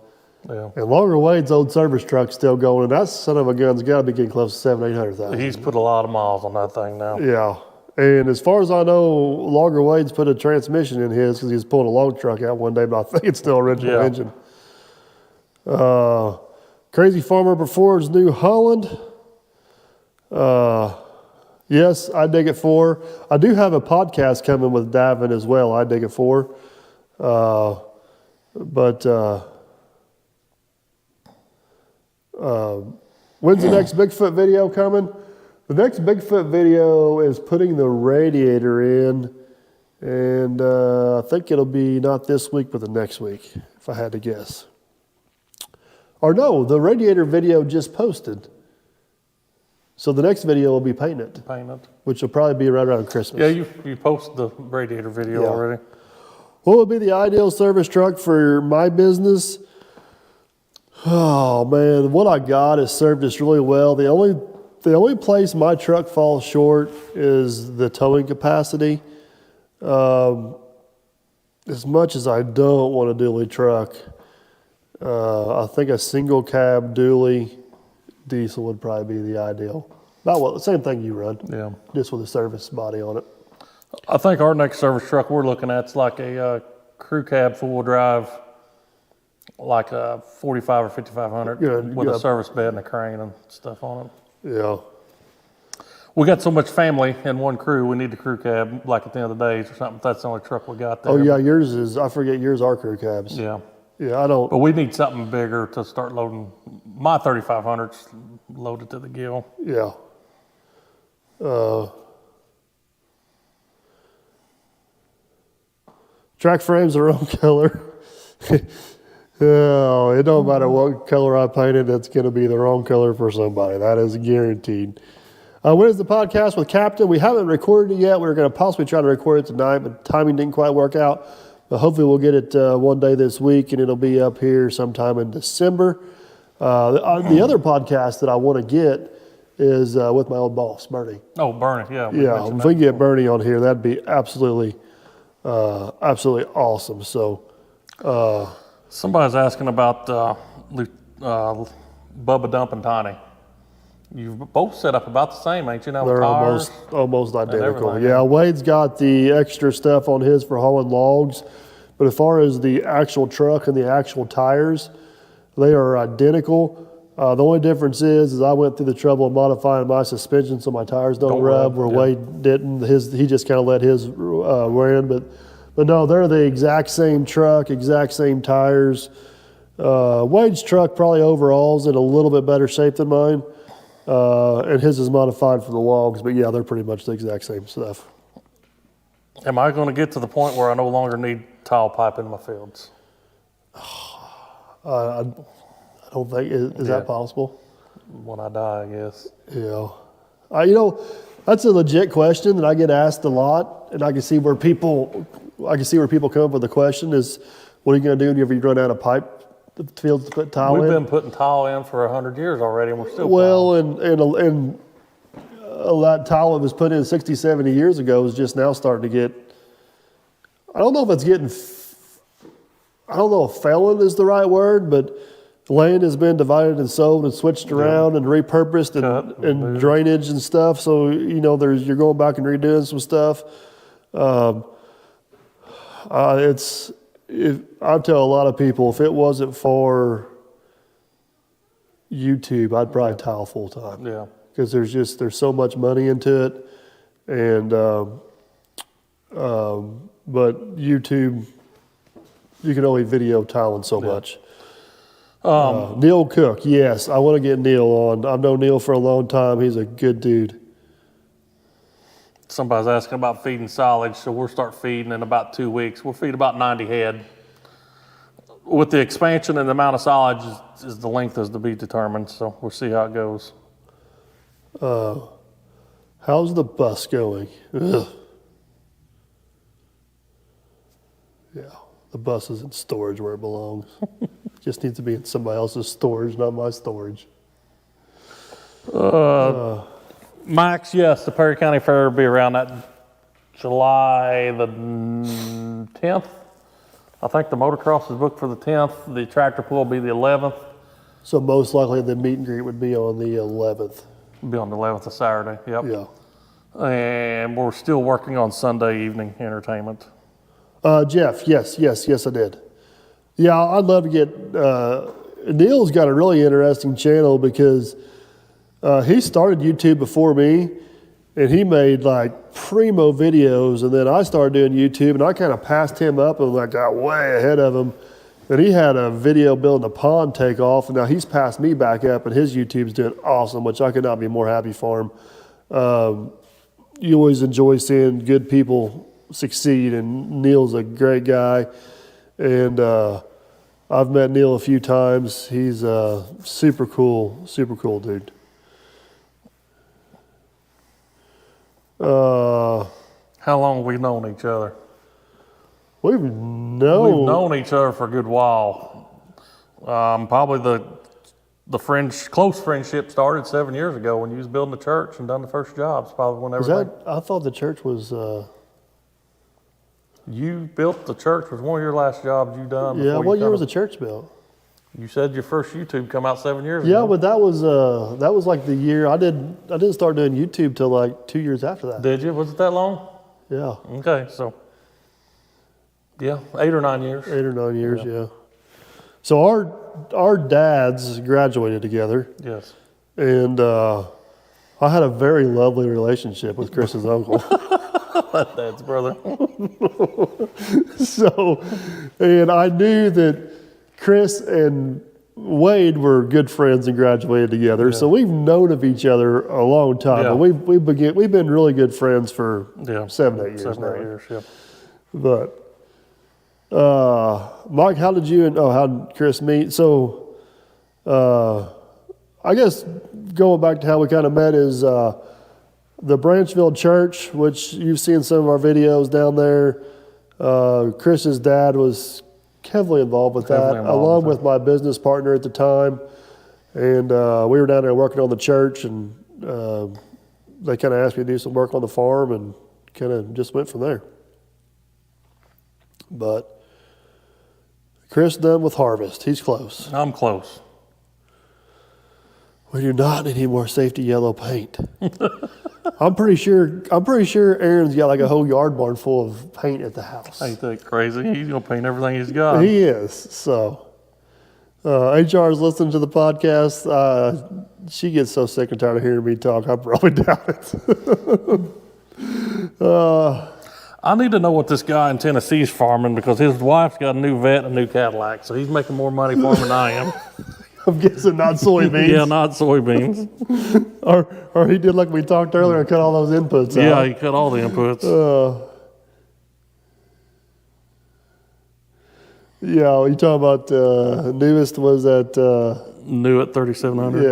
Yeah. And Longer Wade's old service truck's still going, and that son of a gun's got to be getting close to 700,000, 800,000. He's put a lot of miles on that thing now. Yeah. And as far as I know, Longer Wade's put a transmission in his because he was pulling a log truck out one day, but I think it's still original Yeah. engine. Crazy Farmer prefers New Holland. Yes, I dig it 4. I do have a podcast coming with Davin as well. I dig it 4. When's the next Bigfoot video coming? The next Bigfoot video is putting the radiator in, and I think it'll be not this week, but the next week, if I had to guess. Or no, the radiator video just posted. So the next video will be painting it, which will probably be right around Christmas. Yeah, you posted the radiator video already. What would be the ideal service truck for my business? Oh man, what I got has served us really well. The only place my truck falls short is the towing capacity. As much as I don't want a dually truck, I think a single cab dually diesel would probably be the ideal. About what, the same thing you run. Yeah. Just with a service body on it. I think our next service truck we're looking at is like a crew cab four-wheel drive, like a 45 or 5500 with a service bed and a crane and stuff on it. Yeah. We got so much family in one crew, we need the crew cab like at the end of the days or something. That's the only truck we got there. Oh yeah, yours is, I forget, yours are crew cabs. Yeah. Yeah, I don't. But we need something bigger to start loading. My 3500's loaded to the gill. Yeah. Track frames are own color. Oh, it don't matter what color I painted, it's going to be the wrong color for somebody. That is guaranteed. When is the podcast with Captain? We haven't recorded it yet. We were going to possibly try to record it tonight, but timing didn't quite work out. But hopefully we'll get it one day this week, and it'll be up here sometime in December. The other podcast that I want to get is with my old boss, Bernie. Oh, Bernie, yeah. Yeah, if we can get Bernie on here, that'd be absolutely awesome. So, somebody's asking about Bubba Dump and Tiny. You've both set up about the same, ain't you? Now they're with tires almost identical. everything. Yeah, Wade's got the extra stuff on his for hauling logs, but as far as the actual truck and the actual tires, they are identical. The only difference is I went through the trouble of modifying my suspension so my tires don't rub, where Wade didn't. He just kind of let his wear in, but no, they're the exact same truck, exact same tires. Wade's truck probably overall is in a little bit better shape than mine, and his is modified for the logs, but yeah, they're pretty much the exact same stuff. Am I going to get to the point where I no longer need tile pipe in my fields? I don't think, is that possible? When I die, I guess. Yeah. That's a legit question that I get asked a lot, and I can see where people come up with the question is, what are you going to do whenever you run out of pipe the fields to put tile in? We've been putting tile in for 100 years already, and we're still and a lot tile that was put in 60, 70 years ago is just now starting to get, I don't know if failing is the right word, but land has been divided and sold and switched around and repurposed and drainage and stuff. So, you're going back and redoing some stuff. I tell a lot of people, if it wasn't for YouTube, I'd probably tile full time. Yeah. Because there's so much money into it, and but YouTube, you can only video tiling so much. Neil Cook, yes, I want to get Neil on. I've known Neil for a long time. He's a good dude. Somebody's asking about feeding silage, so we'll start feeding in about 2 weeks. We'll feed about 90 head. With the expansion and the amount of silage, is the length is to be determined, so we'll see how it goes. How's the bus going? Ugh. Yeah, the bus is in storage where it belongs. Just needs to be in somebody else's storage, not my storage. Max, yes, the Perry County Fair will be around that July the 10th. I think the motocross is booked for the 10th. The tractor pull will be the 11th. So most likely the meet and greet would be on the 11th. It'll be on the 11th of Saturday, yep. Yeah. And we're still working on Sunday evening entertainment. Jeff, yes, I did. Yeah, I'd love to get, Neil's got a really interesting channel because he started YouTube before me, and he made like primo videos, and then I started doing YouTube, and I kind of passed him up and like got way ahead of him. And he had a video building a pond take off, and now he's passed me back up, and his YouTube's doing awesome, which I could not be more happy for him. You always enjoy seeing good people succeed, and Neil's a great guy, and I've met Neil a few times. He's a super cool dude. How long have we known each other? We've We've known each other for a good while. Probably the close friendship started 7 years ago when you was building the church and done the first jobs. Probably when everything. I thought the church was. You built the church was one of your last jobs you done. Yeah, what year was the church built? You said your first YouTube come out 7 years Yeah, ago. but that was like the year I didn't start doing YouTube till like 2 years after that. Did you? Was it that long? Yeah, Okay, so yeah, 8 or 9 years. 8 or 9 years. Yeah. So our dads graduated together, Yes. and I had a very lovely relationship with Chris's uncle. Dad's brother. So, and I knew that Chris and Wade were good friends and graduated together. So we've known of each other a long time. Yeah. But we've been really good friends for Yeah. 7, 8 years 7 now. or 8 years, yeah. But Mike, how did Chris meet? So I guess going back to how we kind of met is the Branchville Church, which you've seen some of our videos down there. Chris's dad was heavily involved with that, along with my business partner at the time. And we were down there working on the church, and they kind of asked me to do some work on the farm, and kind of just went from there. But Chris done with harvest. He's close. I'm close. We do not need any more safety yellow paint. I'm pretty sure Aaron's got like a whole yard barn full of paint at the house. Ain't that crazy? He's gonna paint everything he's got. He is. So HR is listening to the podcast. She gets so sick and tired of hearing me talk. I probably doubt it. I need to know what this guy in Tennessee's farming because his wife's got a new vet and a new Cadillac, so he's making more money farming than I am. I'm guessing not soybeans. Yeah, not soybeans. or he did like we talked earlier and cut all those inputs out. Yeah, he cut all the inputs. Yeah, you talking about newest was that New at 3,700.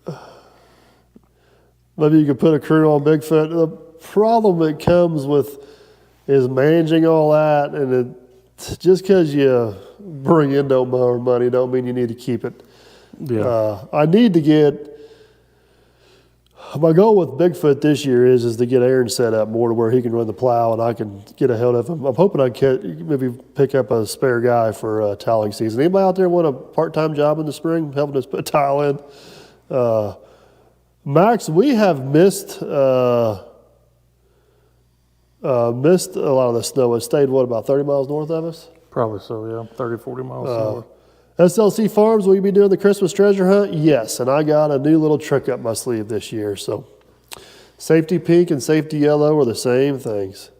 Yeah. Maybe you could put a crew on Bigfoot. The problem that comes with is managing all that, and just because you bring in no more money don't mean you need to keep it. Yeah. I need to get, my goal with Bigfoot this year is to get Aaron set up more to where he can run the plow and I can get ahead of him. I'm hoping I can maybe pick up a spare guy for tiling season. Anybody out there want a part-time job in the spring, helping us put tile in? Max, we have missed a lot of the snow. It stayed, about 30 miles north of us? Probably so, yeah. 30, 40 miles north. SLC Farms, will you be doing the Christmas treasure hunt? Yes, and I got a new little trick up my sleeve this year. So safety pink and safety yellow are the same things.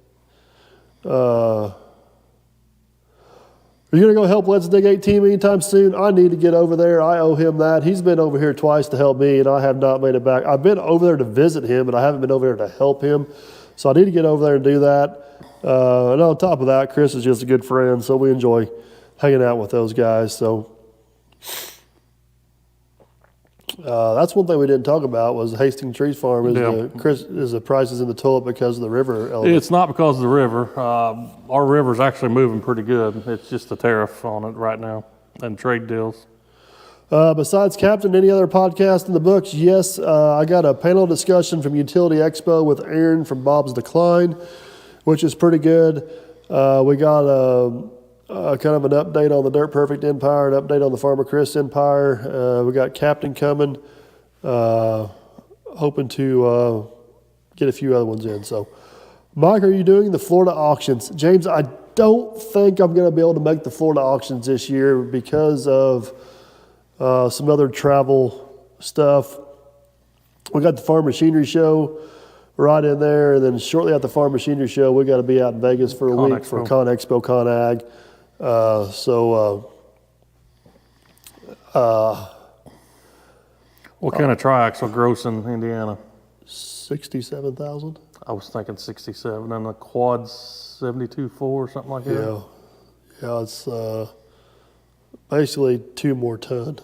Are you going to go help Let's Dig 8 team anytime soon? I need to get over there. I owe him that. He's been over here twice to help me, and I have not made it back. I've been over there to visit him, but I haven't been over there to help him. So I need to get over there and do that. And on top of that, Chris is just a good friend, so we enjoy hanging out with those guys. So that's one thing we didn't talk about was Hastings Trees Farm is the prices in the tulip because of the river element. It's not because of the river. Our river's actually moving pretty good. It's just the tariff on it right now and trade deals. Besides Captain, any other podcast in the books? Yes, I got a panel discussion from Utility Expo with Aaron from Bob's Decline, which is pretty good. We got kind of an update on the Dirt Perfect Empire, an update on the Farmer Chris Empire. We got Captain coming, hoping to get a few other ones in. So, Mike, are you doing the Florida auctions? James, I don't think I'm going to be able to make the Florida auctions this year because of some other travel stuff. We got the Farm Machinery Show right in there, and then shortly after the Farm Machinery Show, we got to be out in Vegas for a week for Con Expo, Con Ag. What kind of triaxle gross in Indiana? 67,000. I was thinking 67, and the quad's 72.4 or something like that. Yeah, it's basically 2 more ton.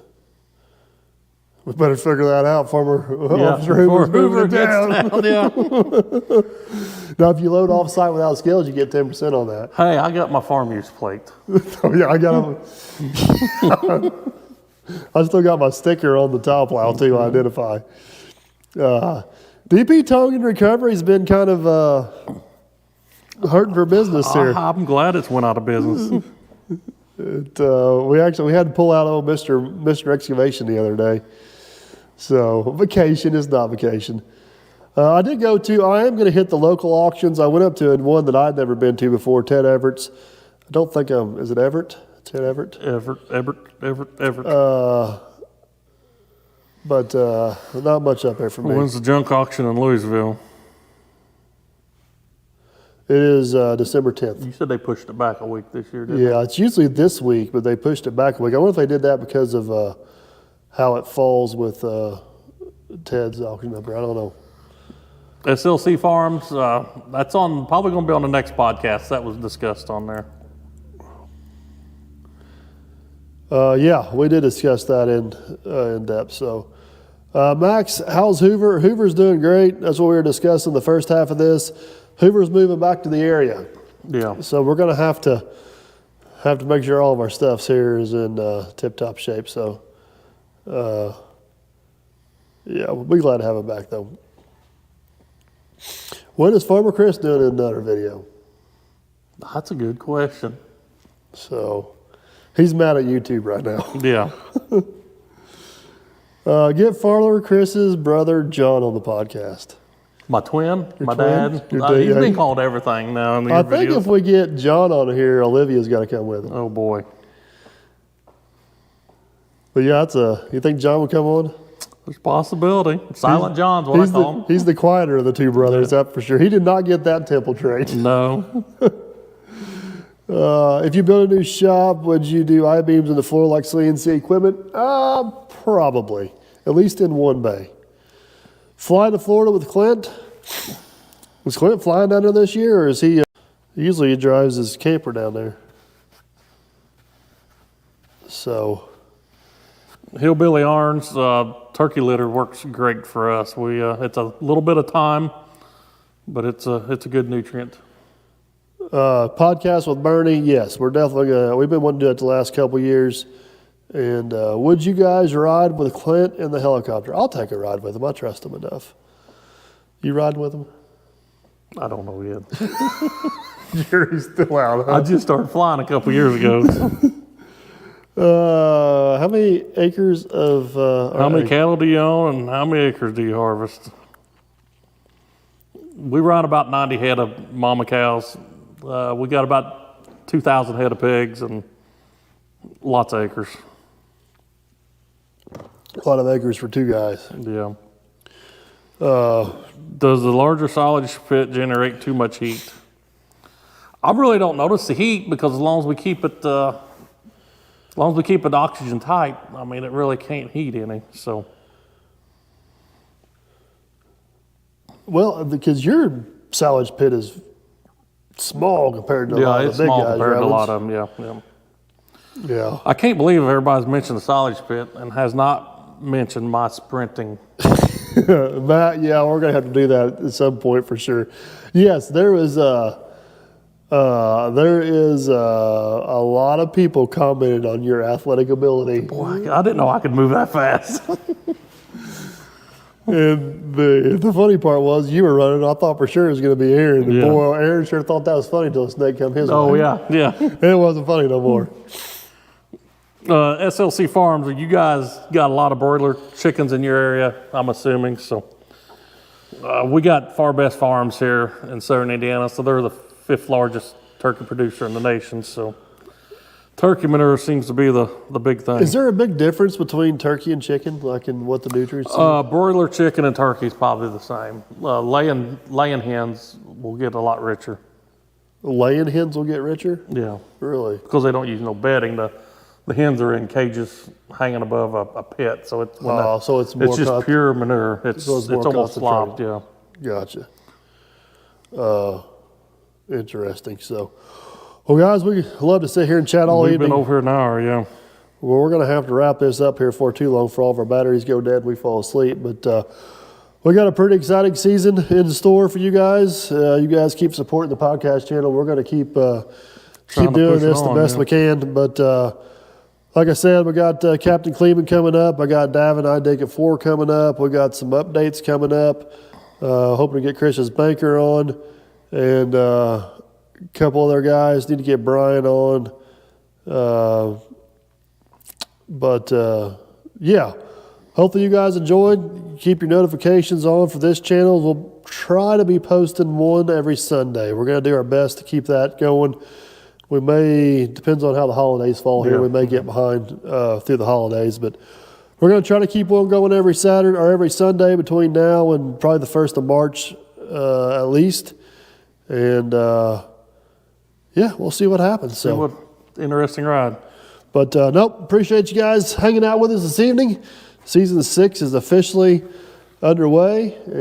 We better figure that out, Farmer Officer Hoover gets down. Yeah. Now, if you load off-site without scales, you get 10% on that. Hey, I got my farm use plate. Oh, yeah, I got them. I still got my sticker on the top plow, too, to identify. DP Towing and Recovery has been kind of hurting for business here. I'm glad it's went out of business. We had to pull out old Mr. Excavation the other day. So vacation is not vacation. I am going to hit the local auctions. I went up to one that I'd never been to before, Ted Everett's. I don't think is it Everett? Ted Everett? Everett. But not much up there for me. When's the junk auction in Louisville? It is December 10th. You said they pushed it back a week this year, didn't Yeah, it's usually this week, but they pushed it back a week. I wonder if they did that because of how it falls with Ted's auction number. I don't know. SLC Farms, that's probably going to be on the next podcast. That was discussed on there. Yeah, we did discuss that in depth. So, Max, how's Hoover? Hoover's doing great. That's what we were discussing the first half of this. Hoover's moving back to the area. Yeah. So we're going to have to make sure all of our stuff's here is in tip-top shape. So, yeah, we'll be glad to have him back, though. When is Farmer Chris doing another video? That's a good question. So, he's mad at YouTube right now. Yeah. Get Farmer Chris's brother John on the podcast. My twin, my twin? dad. He's been called everything now in the I think if we get John on here, Olivia's got to come with him. Oh, boy. But yeah, you think John would come on? There's a possibility. Silent John's what I call him. He's the quieter of the two brothers, that's for sure. He did not get that temple trait. No. If you build a new shop, would you do I-beams in the floor like CNC equipment? Probably, at least in one bay. Fly to Florida with Clint. Was Clint flying down there this year, or is he? Usually he drives his camper down there. So, Hillbilly Arns, turkey litter works great for us. It's a little bit of time, but it's a good nutrient. Podcast with Bernie, yes, we're definitely we've been wanting to do it the last couple of years. And would you guys ride with Clint in the helicopter? I'll take a ride with him. I trust him enough. You riding with him? I don't know yet. Jury's still out, huh? I just started flying a couple years ago. How many acres of... how many cattle do you own and how many acres do you harvest? We run about 90 head of mama cows. We got about 2,000 head of pigs and lots of acres. A lot of acres for two guys. Yeah. Does the larger silage pit generate too much heat? I really don't notice the heat because as long as we keep it oxygen tight, I mean, it really can't heat any. So. Well, because your silage pit is small compared to a lot of the big guys. Yeah, it's small compared to a lot of them. Yeah. I can't believe everybody's mentioned the silage pit and has not mentioned my sprinting. Matt, yeah, we're going to have to do that at some point for sure. Yes, there was There is a lot of people commented on your athletic ability. Boy, I didn't know I could move that fast. And the funny part was you were running. I thought for sure it was going to be Aaron. And Yeah. boy, Aaron sure thought that was funny until the snake come his Oh way. yeah. It wasn't funny no more. SLC Farms, you guys got a lot of broiler chickens in your area, I'm assuming. So we got Far Best Farms here in southern Indiana, so they're the 5th largest turkey producer in the nation. So turkey manure seems to be the big thing. Is there a big difference between turkey and chicken, like in what the nutrients? Broiler chicken and turkey is probably the same. Laying hens will get a lot richer. Laying hens will get richer? Yeah, Really? because they don't use no bedding. The hens are in cages hanging above a pit, so it's So it's more it's just pure manure. It's so it's more almost slopped. concentrated. Yeah. Gotcha. Interesting. So, well, guys, we love to sit here and chat all We've evening. been over here an hour. Yeah. Well, we're going to have to wrap this up here for too long for all of our batteries go dead. We fall asleep. But we got a pretty exciting season in store for you guys. You guys keep supporting the podcast channel. We're going to keep Trying to doing push it this the on, best yeah. we can. But like I said, we got Captain Kleeman coming up. I got Davin I Dig at 4 coming up. We got some updates coming up. Hoping to get Chris's Banker on. And a couple other guys. Need to get Brian on. Yeah, hopefully you guys enjoyed. Keep your notifications on for this channel. We'll try to be posting one every Sunday. We're going to do our best to keep that going. We may, depends on how the holidays fall here, Yeah. we may get behind through the holidays, but we're going to try to keep one going every Saturday or every Sunday between now and probably the 1st of March at least. And yeah, we'll see what happens. See what interesting ride. But nope, appreciate you guys hanging out with us this evening. Season 6 is officially underway, and